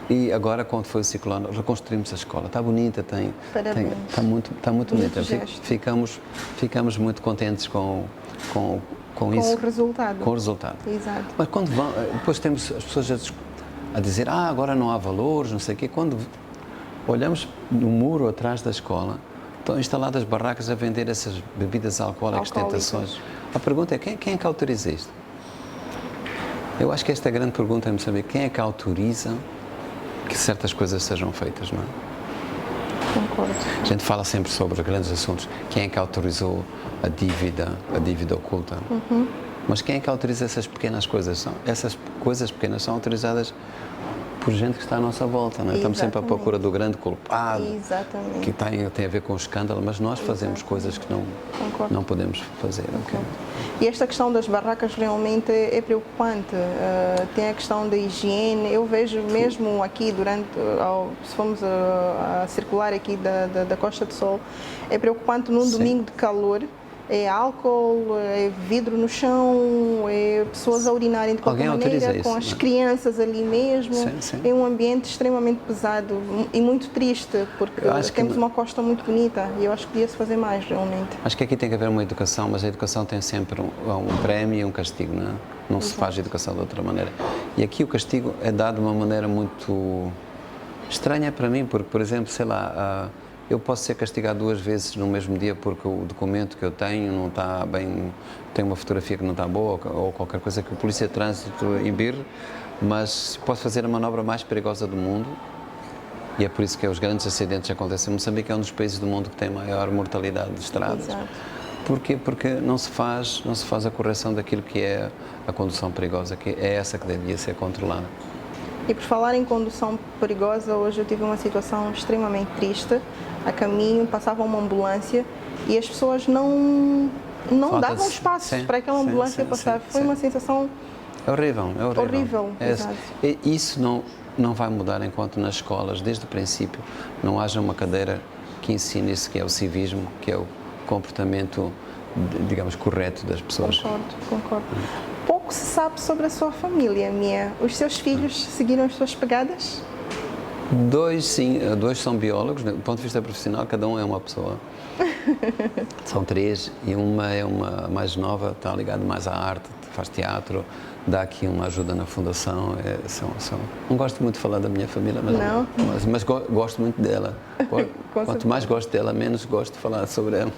[SPEAKER 2] E agora, quando foi o ciclone, reconstruímos a escola. Está bonita, está muito bonita. Ficamos muito contentes com isso.
[SPEAKER 1] Com o resultado.
[SPEAKER 2] Com o resultado.
[SPEAKER 1] Exato.
[SPEAKER 2] Mas quando depois temos as pessoas a dizer, agora não há valores, não sei o quê. Quando olhamos no muro atrás da escola, estão instaladas barracas a vender essas bebidas alcoólicas, tentações. A pergunta é, quem é que autoriza isto? Eu acho que esta é a grande pergunta em Moçambique. Quem é que autoriza que certas coisas sejam feitas, não é?
[SPEAKER 1] Concordo.
[SPEAKER 2] A gente fala sempre sobre grandes assuntos. Quem é que autorizou a dívida oculta? Mas quem é que autoriza essas pequenas coisas? Essas coisas pequenas são autorizadas por gente que está à nossa volta, não é? Estamos sempre à procura do grande culpado, que tem a ver com o escândalo, mas nós fazemos coisas que não podemos fazer. Okay?
[SPEAKER 1] E esta questão das barracas realmente é preocupante. Tem a questão da higiene. Eu vejo mesmo aqui, se formos a circular aqui da Costa do Sol, é preocupante num domingo de calor. É álcool, é vidro no chão, é pessoas a urinarem de qualquer maneira, com as crianças ali mesmo.
[SPEAKER 2] Sim.
[SPEAKER 1] É um ambiente extremamente pesado e muito triste, porque temos uma costa muito bonita e eu acho que podia-se fazer mais, realmente.
[SPEAKER 2] Acho que aqui tem que haver uma educação, mas a educação tem sempre um prémio e um castigo, não é? Não se faz educação de outra maneira. E aqui o castigo é dado de uma maneira muito estranha para mim, porque, por exemplo, sei lá, eu posso ser castigado 2 vezes no mesmo dia porque o documento que eu tenho não está bem, tem uma fotografia que não está boa ou qualquer coisa que o polícia de trânsito embirre, mas posso fazer a manobra mais perigosa do mundo e é por isso que os grandes acidentes acontecem. Moçambique é um dos países do mundo que tem maior mortalidade de estradas.
[SPEAKER 1] Exato.
[SPEAKER 2] Porquê? Porque não se faz a correção daquilo que é a condução perigosa, que é essa que devia ser controlada.
[SPEAKER 1] E por falar em condução perigosa, hoje eu tive uma situação extremamente triste. A caminho passava uma ambulância e as pessoas não davam espaço para aquela ambulância passar. Foi uma sensação horrível. Exato.
[SPEAKER 2] Isso não vai mudar enquanto nas escolas, desde o princípio, não haja uma cadeira que ensine isso, que é o civismo, que é o comportamento, digamos, correto das pessoas.
[SPEAKER 1] Concordo. Pouco se sabe sobre a sua família, Mia. Os seus filhos seguiram as suas pegadas?
[SPEAKER 2] 2, sim. 2 são biólogos. Do ponto de vista profissional, cada um é uma pessoa. São 3 e uma é uma mais nova, está ligada mais à arte, faz teatro, dá aqui uma ajuda na fundação. Não gosto muito de falar da minha família, mas gosto muito dela. Quanto mais gosto dela, menos gosto de falar sobre ela.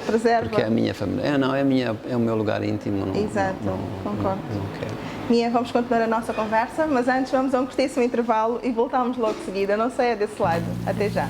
[SPEAKER 1] Preserva.
[SPEAKER 2] Porque é a minha família. É o meu lugar íntimo.
[SPEAKER 1] Exato, concordo. Não quero. Mia, vamos continuar a nossa conversa, mas antes vamos a um curtíssimo intervalo e voltamos logo de seguida. Não saia desse lado. Até já.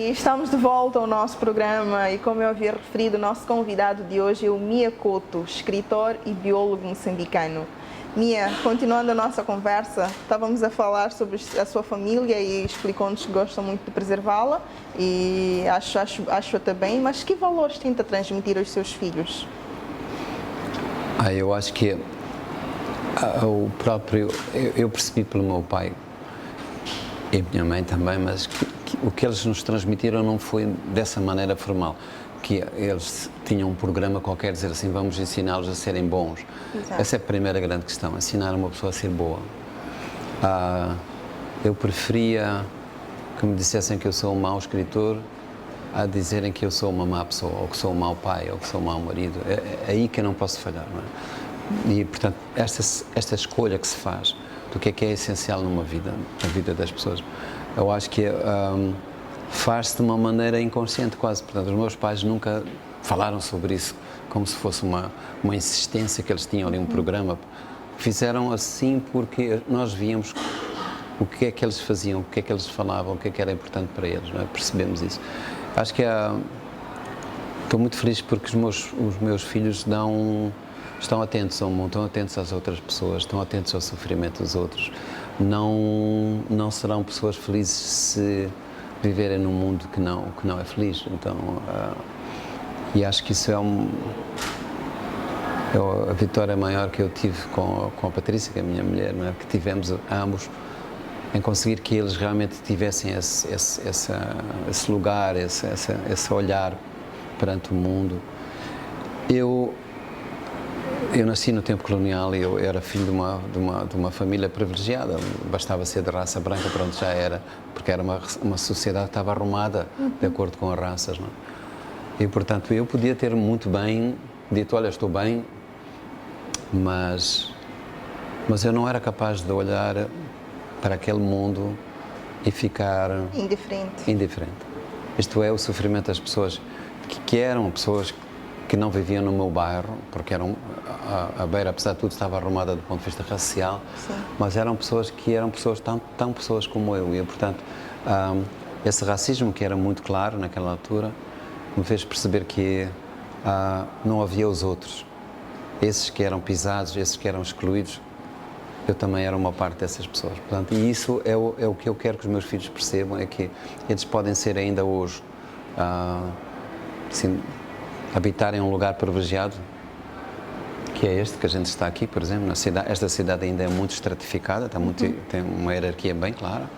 [SPEAKER 1] E estamos de volta ao nosso programa e, como eu havia referido, o nosso convidado de hoje é o Mia Couto, escritor e biólogo moçambicano. Mia, continuando a nossa conversa, estávamos a falar sobre a sua família e explicou-nos que gosta muito de preservá-la e acho até bem, mas que valores tenta transmitir aos seus filhos?
[SPEAKER 2] Eu acho que o próprio, eu percebi pelo meu pai e minha mãe também, mas o que eles nos transmitiram não foi dessa maneira formal, que eles tinham um programa qualquer, dizer assim, vamos ensiná-los a serem bons. Exato. Essa é a primeira grande questão, ensinar uma pessoa a ser boa. Eu preferia que me dissessem que eu sou um mau escritor a dizerem que eu sou uma má pessoa, ou que sou um mau pai, ou que sou um mau marido. É aí que eu não posso falhar, não é? E, portanto, esta escolha que se faz do que é essencial numa vida, na vida das pessoas, eu acho que faz-se de uma maneira inconsciente quase. Portanto, os meus pais nunca falaram sobre isso como se fosse uma insistência que eles tinham ali, um programa. Fizeram assim porque nós víamos o que é que eles faziam, o que é que eles falavam, o que é que era importante para eles, não é? Percebemos isso. Acho que estou muito feliz porque os meus filhos estão atentos ao mundo, estão atentos às outras pessoas, estão atentos ao sofrimento dos outros. Não serão pessoas felizes se viverem num mundo que não é feliz. Então, e acho que isso é a vitória maior que eu tive com a Patrícia, que é a minha mulher, não é? Que tivemos ambos em conseguir que eles realmente tivessem esse lugar, esse olhar perante o mundo. Eu nasci no tempo colonial e eu era filho de uma família privilegiada. Bastava ser de raça branca, pronto, já era, porque era uma sociedade que estava arrumada de acordo com as raças, não é? E, portanto, eu podia ter muito bem dito, olha, estou bem, mas eu não era capaz de olhar para aquele mundo e ficar indiferente. Isto é, o sofrimento das pessoas que eram pessoas que não viviam no meu bairro, porque a Beira, apesar de tudo, estava arrumada do ponto de vista racial. Sim. Mas eram pessoas que eram pessoas tão pessoas como eu. E, portanto, esse racismo que era muito claro naquela altura me fez perceber que não havia os outros. Esses que eram pisados, esses que eram excluídos, eu também era uma parte dessas pessoas. Portanto, e isso é o que eu quero que os meus filhos percebam, é que eles podem ser ainda hoje, assim, habitarem um lugar privilegiado, que é este que a gente está aqui, por exemplo, na cidade. Esta cidade ainda é muito estratificada, tem uma hierarquia bem clara,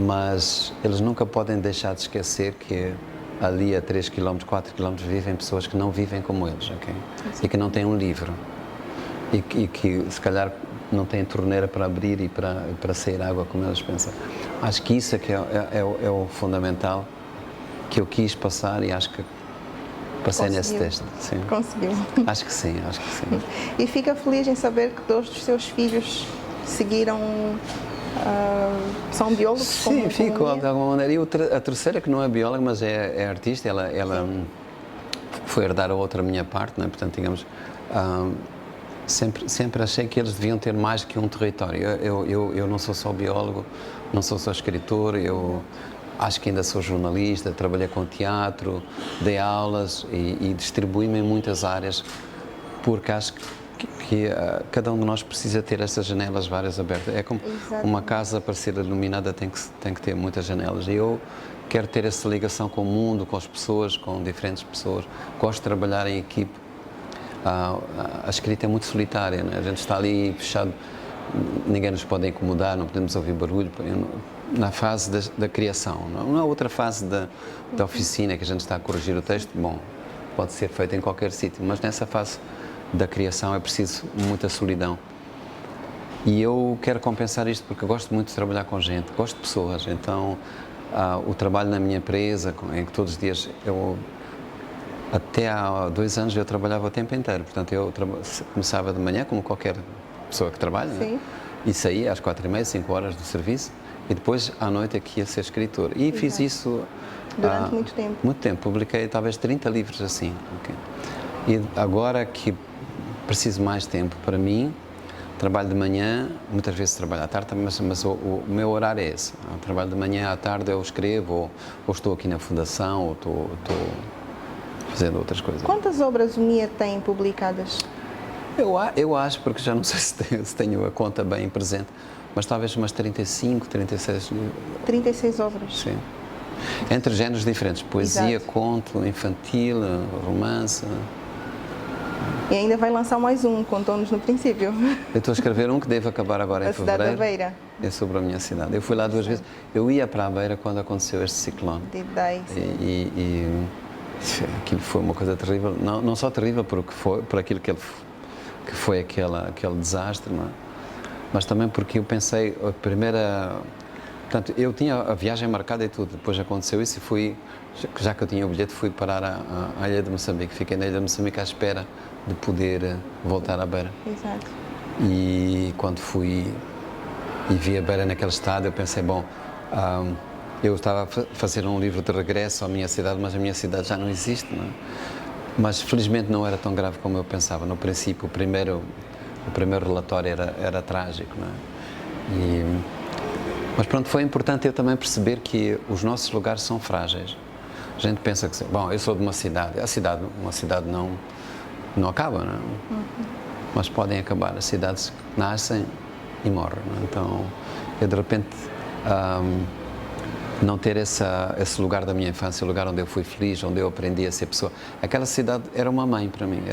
[SPEAKER 2] mas eles nunca podem deixar de esquecer que ali a 3 km, 4 km vivem pessoas que não vivem como eles, ok? E que não têm um livro, e que se calhar não têm torneira para abrir e para sair água como eles pensam. Acho que isso é que é o fundamental que eu quis passar e acho que passei nesse texto. Sim.
[SPEAKER 1] Conseguiu.
[SPEAKER 2] Acho que sim.
[SPEAKER 1] E fica feliz em saber que todos os seus filhos seguiram, são biólogos?
[SPEAKER 2] Sim, fico de alguma maneira. E a terceira, que não é bióloga, mas é artista, ela foi herdar a outra minha parte, não é? Portanto, digamos, sempre achei que eles deviam ter mais que um território. Eu não sou só biólogo, não sou só escritor, eu acho que ainda sou jornalista, trabalhei com teatro, dei aulas e distribuí-me em muitas áreas, porque acho cada um de nós precisa ter essas janelas várias abertas. É como uma casa, para ser iluminada, tem que ter muitas janelas. E eu quero ter essa ligação com o mundo, com as pessoas, com diferentes pessoas. Gosto de trabalhar em equipe. A escrita é muito solitária, né? A gente está ali fechado, ninguém nos pode incomodar, não podemos ouvir barulho. Na fase da criação, não é outra fase da oficina que a gente está a corrigir o texto, bom, pode ser feito em qualquer sítio, mas nessa fase da criação é preciso muita solidão. E eu quero compensar isto porque eu gosto muito de trabalhar com gente, gosto de pessoas, então o trabalho na minha empresa, em que todos os dias até há 2 anos eu trabalhava o tempo inteiro, portanto eu começava de manhã, como qualquer pessoa que trabalha, né? E saía às 4h30, 5 horas do serviço, e depois à noite aqui a ser escritor. E fiz isso
[SPEAKER 1] durante muito tempo.
[SPEAKER 2] Muito tempo, publiquei talvez 30 livros assim. Okay. E agora que preciso mais tempo para mim, trabalho de manhã, muitas vezes trabalho à tarde, mas o meu horário é esse. Trabalho de manhã, à tarde eu escrevo, ou estou aqui na fundação, ou estou fazendo outras coisas.
[SPEAKER 1] Quantas obras o MIA tem publicadas?
[SPEAKER 2] Eu acho, porque já não sei se tenho a conta bem presente, mas talvez umas 35, 36...
[SPEAKER 1] 36 obras?
[SPEAKER 2] Sim. Entre géneros diferentes, poesia, conto, infantil, romance.
[SPEAKER 1] E ainda vai lançar mais um, contou-nos no princípio.
[SPEAKER 2] Eu estou a escrever um que deve acabar agora em fevereiro.
[SPEAKER 1] A cidade da Beira.
[SPEAKER 2] É sobre a minha cidade. Eu fui lá 2 vezes. Eu ia para a Beira quando aconteceu este ciclone. E aquilo foi uma coisa terrível. Não só terrível por aquilo que foi aquele desastre, não é? Mas também porque eu pensei, a primeira... Portanto, eu tinha a viagem marcada e tudo, depois aconteceu isso e fui, já que eu tinha o bilhete, fui parar à Ilha de Moçambique. Fiquei na Ilha de Moçambique à espera de poder voltar à Beira.
[SPEAKER 1] Exato.
[SPEAKER 2] E quando fui e vi a Beira naquele estado, eu pensei, bom, eu estava a fazer um livro de regresso à minha cidade, mas a minha cidade já não existe, não é? Mas felizmente não era tão grave como eu pensava. No princípio, o primeiro relatório era trágico, não é? Mas pronto, foi importante eu também perceber que os nossos lugares são frágeis. A gente pensa que, bom, eu sou de uma cidade, uma cidade não acaba, não é? Mas podem acabar. As cidades nascem e morrem, não é? Então, eu de repente não ter esse lugar da minha infância, o lugar onde eu fui feliz, onde eu aprendi a ser pessoa. Aquela cidade era uma mãe para mim,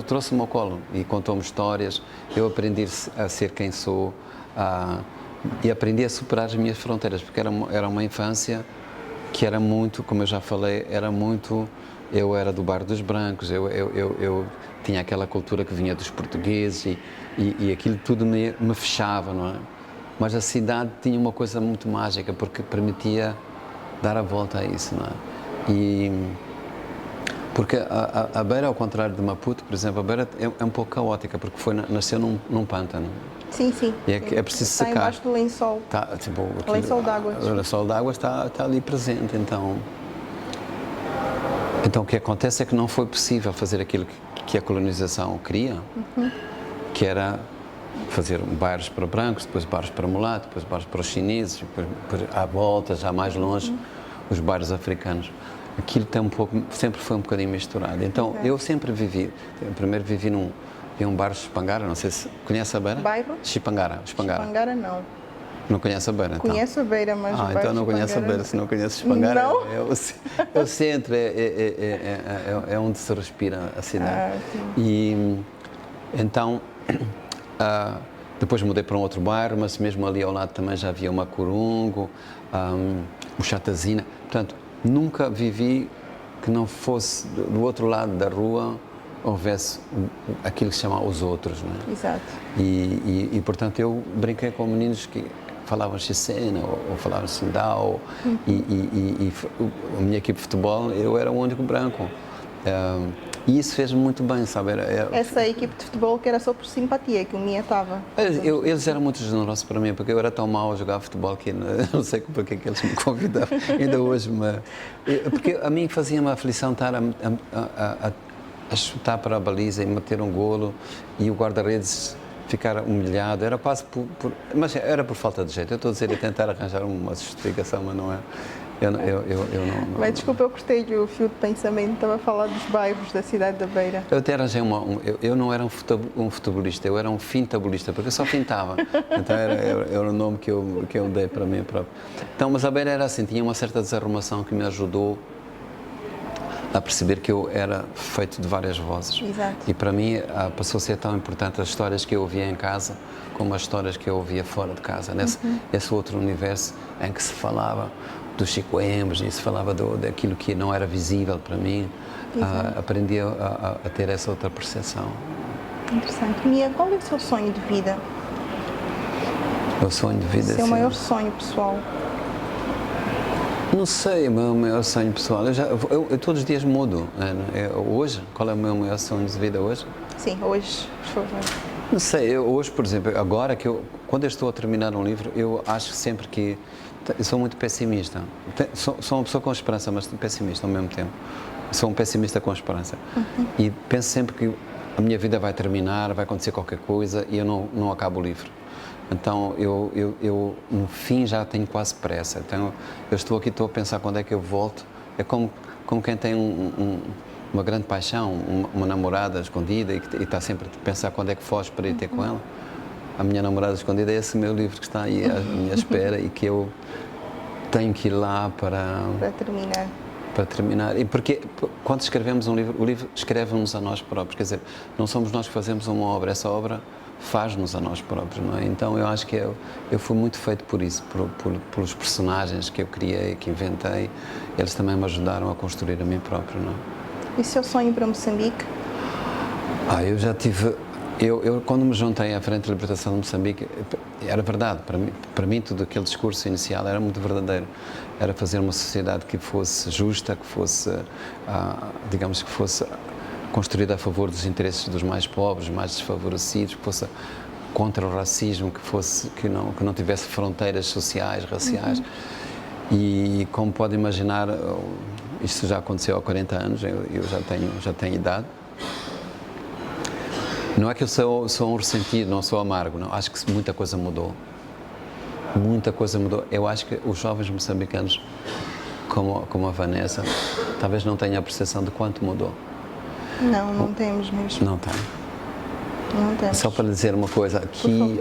[SPEAKER 2] trouxe-me ao colo e contou-me histórias, eu aprendi a ser quem sou e aprendi a superar as minhas fronteiras, porque era uma infância que era muito, como eu já falei, eu era do bairro dos brancos, eu tinha aquela cultura que vinha dos portugueses e aquilo tudo me fechava, não é? Mas a cidade tinha uma coisa muito mágica, porque permitia dar a volta a isso, não é? Porque a Beira, ao contrário de Maputo, por exemplo, a Beira é um pouco caótica, porque nasceu num pântano.
[SPEAKER 1] Sim, sim.
[SPEAKER 2] E é preciso
[SPEAKER 1] secar. Está embaixo do lençol.
[SPEAKER 2] O
[SPEAKER 1] lençol d'água.
[SPEAKER 2] O lençol d'água está ali presente, então o que acontece é que não foi possível fazer aquilo que a colonização queria, que era fazer bairros para brancos, depois bairros para mulatos, depois bairros para os chineses, depois à volta, já mais longe, os bairros africanos. Aquilo sempre foi um bocadinho misturado. Então, eu sempre primeiro vivi num bairro de Chipangara, não sei se conhece a Beira?
[SPEAKER 1] Bairro?
[SPEAKER 2] Chipangara.
[SPEAKER 1] Chipangara não.
[SPEAKER 2] Não conhece a Beira, então?
[SPEAKER 1] Conheço a Beira, mas o
[SPEAKER 2] então não conhece a Beira, se não conhece Chipangara.
[SPEAKER 1] Não?
[SPEAKER 2] É o centro, é onde se respira a cidade. E então, depois mudei para um outro bairro, mas mesmo ali ao lado também já havia uma Corungo, o Chatazina. Portanto, nunca vivi que não fosse do outro lado da rua houvesse aquilo que se chama os outros, não é?
[SPEAKER 1] Exato.
[SPEAKER 2] E portanto eu brinquei com meninos que falavam xicena ou falavam sindau e a minha equipe de futebol, eu era o único branco. E isso fez-me muito bem, sabe?
[SPEAKER 1] Essa equipe de futebol que era só por simpatia, que o Mia estava.
[SPEAKER 2] Eles eram muito generosos para mim, porque eu era tão mau a jogar futebol que não sei porque que eles me convidavam. Ainda hoje porque a mim fazia-me a aflição estar a chutar para a baliza e meter um golo e o guarda-redes ficar humilhado. Era quase mas era por falta de jeito. Eu estou a dizer e tentar arranjar uma justificação, mas não é. Eu não...
[SPEAKER 1] Mas desculpa, eu cortei o fio de pensamento, estava a falar dos bairros da cidade da Beira.
[SPEAKER 2] Eu até arranjei eu não era um futebolista, eu era um fintabulista, porque eu só fintava. Então era o nome que eu dei para mim próprio. Então, mas a Beira era assim, tinha uma certa desarrumação que me ajudou a perceber que eu era feito de várias vozes.
[SPEAKER 1] Exato.
[SPEAKER 2] E para mim passou a ser tão importante as histórias que eu ouvia em casa como as histórias que eu ouvia fora de casa, esse outro universo em que se falava dos Chico Embos e se falava daquilo que não era visível para mim. Aprendi a ter essa outra percepção.
[SPEAKER 1] Interessante. Mia, qual é o seu sonho de vida?
[SPEAKER 2] O sonho de vida?
[SPEAKER 1] O seu maior sonho pessoal?
[SPEAKER 2] Não sei, o meu maior sonho pessoal. Eu todos os dias mudo. Hoje, qual é o meu maior sonho de vida hoje?
[SPEAKER 1] Sim, hoje, por favor.
[SPEAKER 2] Não sei, hoje, por exemplo, agora quando eu estou a terminar um livro, eu acho sempre que eu sou muito pessimista. Sou uma pessoa com esperança, mas pessimista ao mesmo tempo. Sou um pessimista com esperança. E penso sempre que a minha vida vai terminar, vai acontecer qualquer coisa e eu não acabo o livro. Então, eu no fim já tenho quase pressa. Então, eu estou a pensar quando é que eu volto. É como quem tem uma grande paixão, uma namorada escondida e está sempre a pensar quando é que foge para ir ter com ela. A minha namorada escondida é esse meu livro que está aí à minha espera e que eu tenho que ir lá para terminar. E porque quando escrevemos um livro, o livro escreve-nos a nós próprios. Quer dizer, não somos nós que fazemos uma obra, essa obra faz-nos a nós próprios, não é? Então eu acho que eu fui muito feito por isso, pelos personagens que eu criei, que inventei. Eles também me ajudaram a construir a mim próprio, não é?
[SPEAKER 1] E o seu sonho para Moçambique?
[SPEAKER 2] Eu já tive... Eu quando me juntei à Frente de Libertação de Moçambique, era verdade, para mim todo aquele discurso inicial era muito verdadeiro. Era fazer uma sociedade que fosse justa, que fosse, digamos, que fosse construída a favor dos interesses dos mais pobres, mais desfavorecidos, que fosse contra o racismo, que não tivesse fronteiras sociais, raciais. E como pode imaginar, isto já aconteceu há 40 anos, eu já tenho idade. Não é que eu sou um ressentido, não sou amargo, não. Acho que muita coisa mudou. Muita coisa mudou. Eu acho que os jovens moçambicanos, como a Vanessa, talvez não tenham a percepção de quanto mudou.
[SPEAKER 1] Não temos mesmo.
[SPEAKER 2] Não tem.
[SPEAKER 1] Não temos.
[SPEAKER 2] Só para dizer uma coisa, aqui,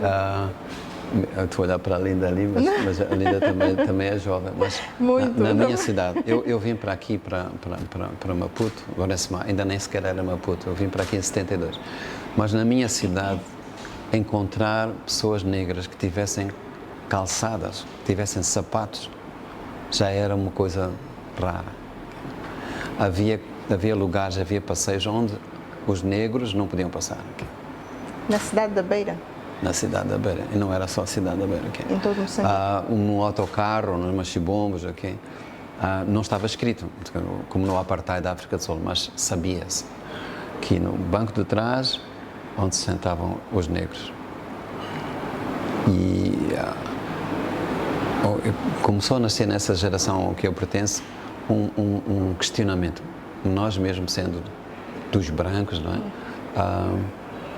[SPEAKER 2] eu estou a olhar para a Linda ali, mas a Linda também é jovem, mas na minha cidade, eu vim para aqui, para Maputo, agora ainda nem sequer era Maputo, eu vim para aqui em 72, mas na minha cidade, encontrar pessoas negras que tivessem calçadas, que tivessem sapatos, já era uma coisa rara. Havia lugares, havia passeios onde os negros não podiam passar.
[SPEAKER 1] Na cidade da Beira?
[SPEAKER 2] Na cidade da Beira, e não era só a cidade da Beira.
[SPEAKER 1] Em todo Moçambique?
[SPEAKER 2] Um autocarro, nos machibombos, não estava escrito, como no apartheid da África do Sul, mas sabia-se que no banco de trás, onde se sentavam os negros. E começou a nascer nessa geração que eu pertenço um questionamento. Nós mesmo sendo dos brancos, não é?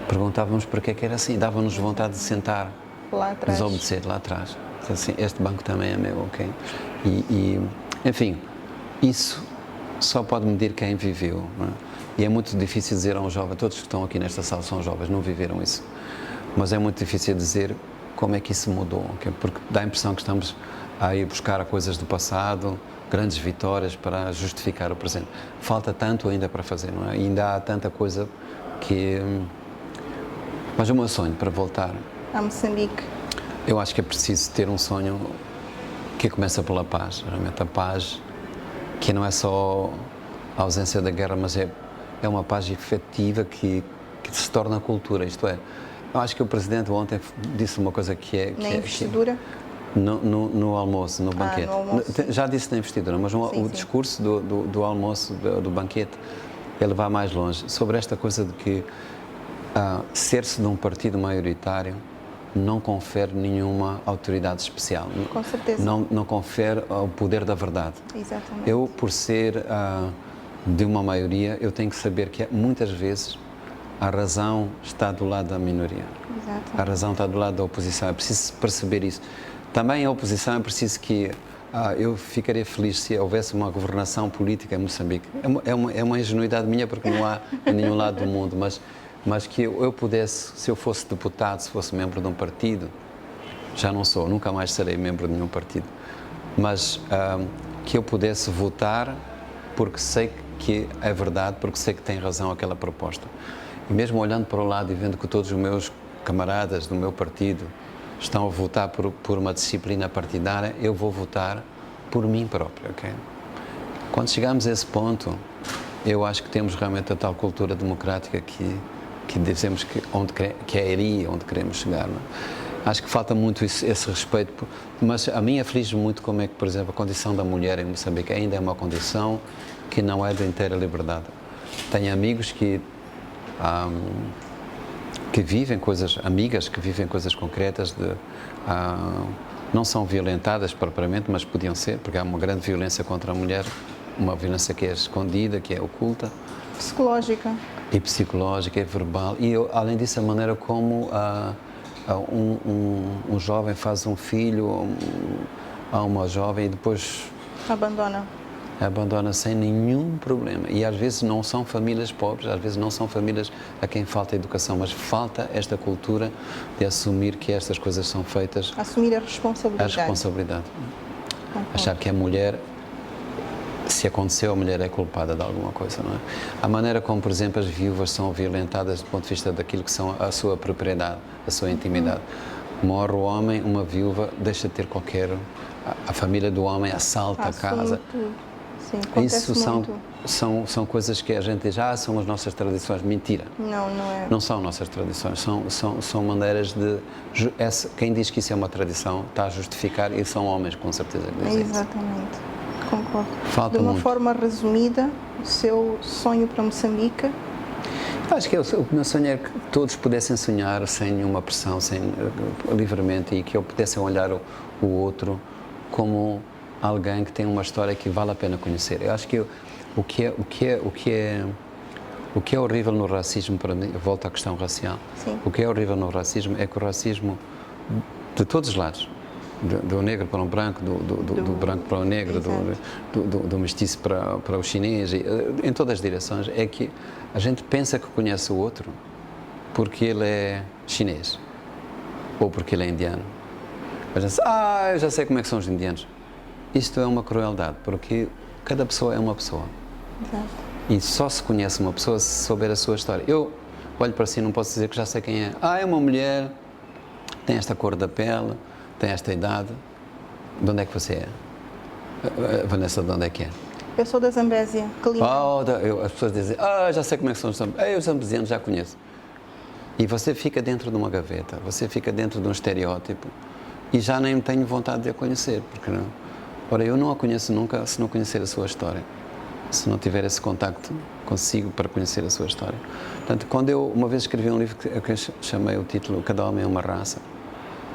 [SPEAKER 2] Perguntávamos porque é que era assim, dava-nos vontade de sentar,
[SPEAKER 1] lá atrás,
[SPEAKER 2] desobedecer lá atrás. Assim, este banco também é meu, ok? Enfim, isso só pode medir quem viveu, não é? E é muito difícil dizer a um jovem, todos que estão aqui nesta sala são jovens, não viveram isso, mas é muito difícil dizer como é que isso mudou, okay? Porque dá a impressão que estamos a ir buscar coisas do passado, grandes vitórias para justificar o presente. Falta tanto ainda para fazer, não é? E ainda há tanta coisa que... Mas o meu sonho para voltar
[SPEAKER 1] a Moçambique,
[SPEAKER 2] eu acho que é preciso ter um sonho que começa pela paz, realmente a paz que não é só a ausência da guerra, mas é uma paz efetiva que se torna cultura, isto é, eu acho que o Presidente ontem disse uma coisa que é...
[SPEAKER 1] Na investidura?
[SPEAKER 2] No almoço, no banquete.
[SPEAKER 1] No almoço.
[SPEAKER 2] Já disse na investidura, mas o discurso do almoço, do banquete, ele vai mais longe, sobre esta coisa de que ser-se de um partido maioritário não confere nenhuma autoridade especial.
[SPEAKER 1] Com certeza.
[SPEAKER 2] Não confere o poder da verdade.
[SPEAKER 1] Exatamente.
[SPEAKER 2] Eu, por ser de uma maioria, eu tenho que saber que muitas vezes a razão está do lado da minoria.
[SPEAKER 1] Exatamente.
[SPEAKER 2] A razão está do lado da oposição. É preciso perceber isso. Também a oposição é preciso que eu ficaria feliz se houvesse uma governação política em Moçambique. É uma ingenuidade minha, porque não há em nenhum lado do mundo, mas que eu pudesse, se eu fosse deputado, se fosse membro de um partido, já não sou, nunca mais serei membro de nenhum partido, mas que eu pudesse votar porque sei que é verdade, porque sei que tem razão aquela proposta. E mesmo olhando para o lado e vendo que todos os meus camaradas do meu partido estão a votar por uma disciplina partidária, eu vou votar por mim próprio, ok? Quando chegarmos a esse ponto, eu acho que temos realmente a tal cultura democrática que dizemos que é iria onde queremos chegar, não é? Acho que falta muito esse respeito, mas a mim aflige muito como é que, por exemplo, a condição da mulher em Moçambique ainda é uma condição que não é de inteira liberdade. Tenho amigos que vivem coisas, amigas que vivem coisas concretas, não são violentadas propriamente, mas podiam ser, porque há uma grande violência contra a mulher, uma violência que é escondida, que é oculta.
[SPEAKER 1] Psicológica.
[SPEAKER 2] E psicológica, é verbal. E, além disso, a maneira como um jovem faz um filho a uma jovem e depois abandona sem nenhum problema. E às vezes não são famílias pobres, às vezes não são famílias a quem falta educação, mas falta esta cultura de assumir que estas coisas são feitas.
[SPEAKER 1] Assumir a responsabilidade.
[SPEAKER 2] A responsabilidade. Achar que a mulher, se aconteceu, a mulher é culpada de alguma coisa, não é? A maneira como, por exemplo, as viúvas são violentadas do ponto de vista daquilo que são a sua propriedade, a sua intimidade. Morre o homem, uma viúva deixa de ter qualquer... A família do homem assalta a casa.
[SPEAKER 1] Sim,
[SPEAKER 2] isso são coisas que a gente diz, são as nossas tradições. Mentira.
[SPEAKER 1] Não é.
[SPEAKER 2] Não são nossas tradições, são maneiras de... Quem diz que isso é uma tradição está a justificar, e são homens, com certeza, que dizem isso.
[SPEAKER 1] Exatamente, concordo.
[SPEAKER 2] Falta
[SPEAKER 1] de uma
[SPEAKER 2] muito.
[SPEAKER 1] forma resumida, o seu sonho para Moçambique?
[SPEAKER 2] Acho que o meu sonho é que todos pudessem sonhar sem nenhuma pressão, livremente, e que eu pudesse olhar o outro como alguém que tem uma história que vale a pena conhecer. Eu acho que o que é horrível no racismo, para mim, eu volto à questão racial.
[SPEAKER 1] Sim.
[SPEAKER 2] O que é horrível no racismo é que o racismo, de todos os lados, do negro para o branco, do branco para o negro, do mestiço para o chinês, em todas as direções, é que a gente pensa que conhece o outro porque ele é chinês ou porque ele é indiano. A gente diz, eu já sei como é que são os indianos. Isto é uma crueldade, porque cada pessoa é uma pessoa.
[SPEAKER 1] Exato.
[SPEAKER 2] E só se conhece uma pessoa se souber a sua história. Eu olho para si e não posso dizer que já sei quem é. É uma mulher, tem esta cor da pele, tem esta idade. De onde é que você é? Vanessa, de onde é que é?
[SPEAKER 1] Eu sou da Zambésia, Clima.
[SPEAKER 2] As pessoas dizem, já sei como é que são os zambesianos. Os zambesianos já conheço. E você fica dentro de uma gaveta, você fica dentro de um estereótipo e já nem tenho vontade de a conhecer, porque não? Ora, eu não a conheço nunca se não conhecer a sua história, se não tiver esse contacto consigo para conhecer a sua história. Portanto, quando eu uma vez escrevi um livro que eu chamei o título Cada Homem é uma Raça,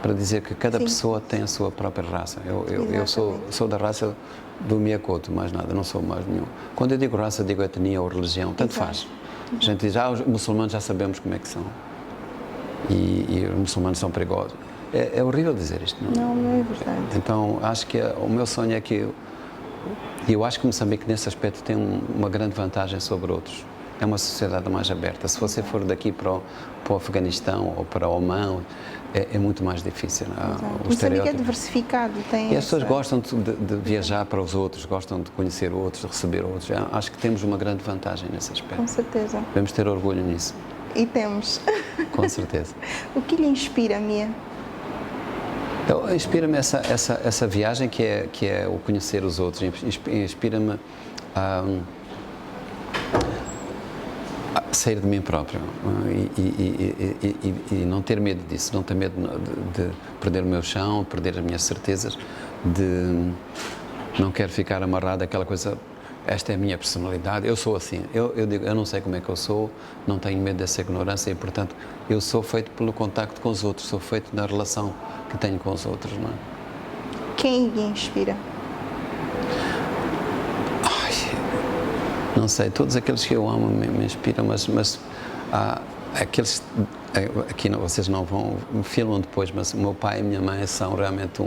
[SPEAKER 2] para dizer que cada pessoa tem a sua própria raça. Eu sou da raça do Miyakoto, mais nada, não sou mais nenhum. Quando eu digo raça, digo etnia ou religião, tanto faz. A gente diz, os muçulmanos já sabemos como é que são. E os muçulmanos são perigosos. É horrível dizer isto, não?
[SPEAKER 1] Não é verdade.
[SPEAKER 2] Então, acho que o meu sonho é que eu acho que Moçambique, nesse aspecto, tem uma grande vantagem sobre outros. É uma sociedade mais aberta. Se você for daqui para o Afeganistão ou para o Omã, é muito mais difícil.
[SPEAKER 1] Moçambique é diversificado.
[SPEAKER 2] E as pessoas gostam de viajar para os outros, gostam de conhecer outros, de receber outros. Acho que temos uma grande vantagem nesse aspecto.
[SPEAKER 1] Com certeza.
[SPEAKER 2] Devemos ter orgulho nisso.
[SPEAKER 1] E temos.
[SPEAKER 2] Com certeza.
[SPEAKER 1] O que lhe inspira, Mia?
[SPEAKER 2] Então, inspira-me essa viagem que é o conhecer os outros. Inspira-me a sair de mim próprio e não ter medo disso, não ter medo de perder o meu chão, de perder as minhas certezas, de não quero ficar amarrado àquela coisa, esta é a minha personalidade, eu sou assim, eu digo, eu não sei como é que eu sou, não tenho medo dessa ignorância e, portanto, eu sou feito pelo contacto com os outros, sou feito na relação que tenho com os outros, não é?
[SPEAKER 1] Quem lhe inspira?
[SPEAKER 2] Não sei, todos aqueles que eu amo me inspiram, mas aqui vocês não vão, filmam depois, mas o meu pai e a minha mãe são realmente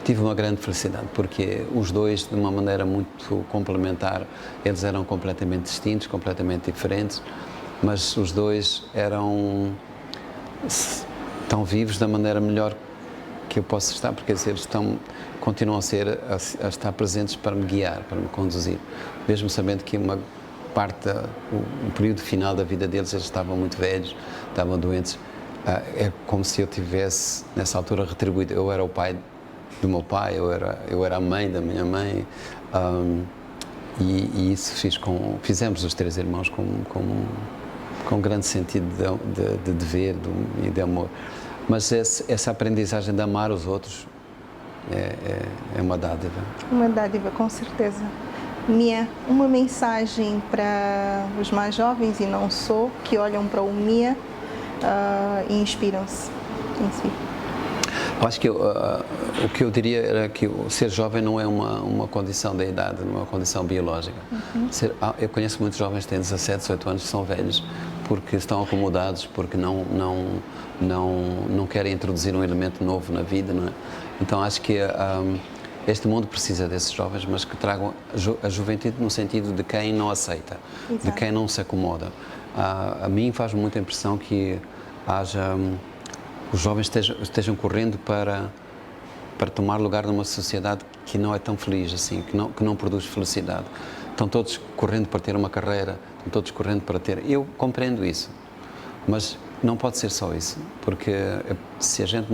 [SPEAKER 2] tive uma grande felicidade, porque os dois, de uma maneira muito complementar, eles eram completamente distintos, completamente diferentes, mas os dois estão vivos da maneira melhor que eu posso estar, porque eles continuam a estar presentes para me guiar, para me conduzir, mesmo sabendo que uma parte, o período final da vida deles, eles estavam muito velhos, estavam doentes. É como se eu tivesse, nessa altura, retribuído. Eu era o pai do meu pai, eu era a mãe da minha mãe, e isso fizemos os três irmãos com grande sentido de dever e de amor. Mas essa aprendizagem de amar os outros é uma dádiva. Uma dádiva, com certeza.
[SPEAKER 1] Mia, uma mensagem para os mais jovens e não só, que olham para o Mia e inspiram-se em si.
[SPEAKER 2] Eu acho que o que eu diria era que ser jovem não é uma condição da idade, não é uma condição biológica. Eu conheço muitos jovens que têm 17, 18 anos que são velhos porque estão acomodados, porque não querem introduzir um elemento novo na vida, não é? Então acho que este mundo precisa desses jovens, mas que tragam a juventude no sentido de quem não aceita, exato, de quem não se acomoda. A mim faz muita impressão que os jovens estejam correndo para tomar lugar numa sociedade que não é tão feliz assim, que não produz felicidade. Estão todos correndo para ter uma carreira, estão todos correndo para ter... Eu compreendo isso, mas não pode ser só isso, porque se a gente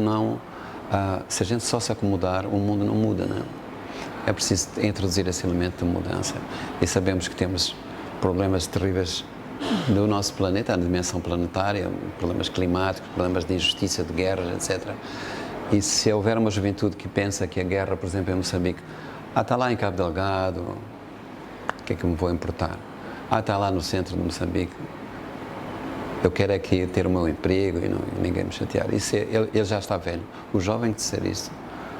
[SPEAKER 2] só se acomodar, o mundo não muda, não é? É preciso introduzir esse elemento de mudança. E sabemos que temos problemas terríveis do nosso planeta, a dimensão planetária, problemas climáticos, problemas de injustiça, de guerras, etc. E se houver uma juventude que pensa que a guerra, por exemplo, em Moçambique, está lá em Cabo Delgado, o que é que me vou importar? Está lá no centro de Moçambique, eu quero aqui ter o meu emprego e ninguém me chatear. Ele já está velho. O jovem que disser isso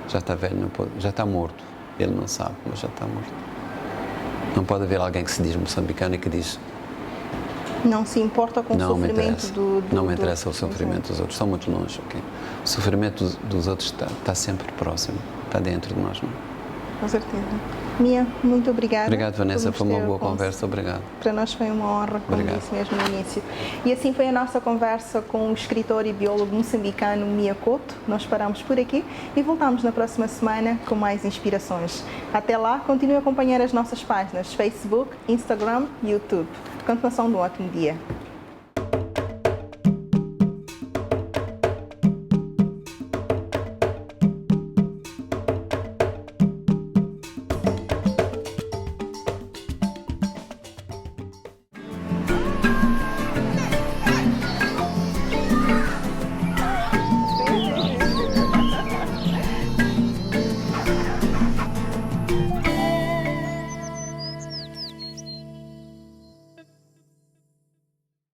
[SPEAKER 2] já está velho, já está morto. Ele não sabe, mas já está morto. Não pode haver alguém que se diz moçambicano e que diz...
[SPEAKER 1] Não se importa com o sofrimento do
[SPEAKER 2] Não me interessa o sofrimento dos outros, estão muito longe. Okay? O sofrimento dos outros está sempre próximo, está dentro de nós. Não?
[SPEAKER 1] Com certeza. Mia, muito obrigada.
[SPEAKER 2] Obrigado, Vanessa, foi uma boa conversa, obrigado.
[SPEAKER 1] Para nós foi uma honra, como disse mesmo no início. E assim foi a nossa conversa com o escritor e biólogo moçambicano Mia Couto. Nós paramos por aqui e voltamos na próxima semana com mais inspirações. Até lá, continue a acompanhar as nossas páginas Facebook, Instagram e YouTube. Continuação de um ótimo dia.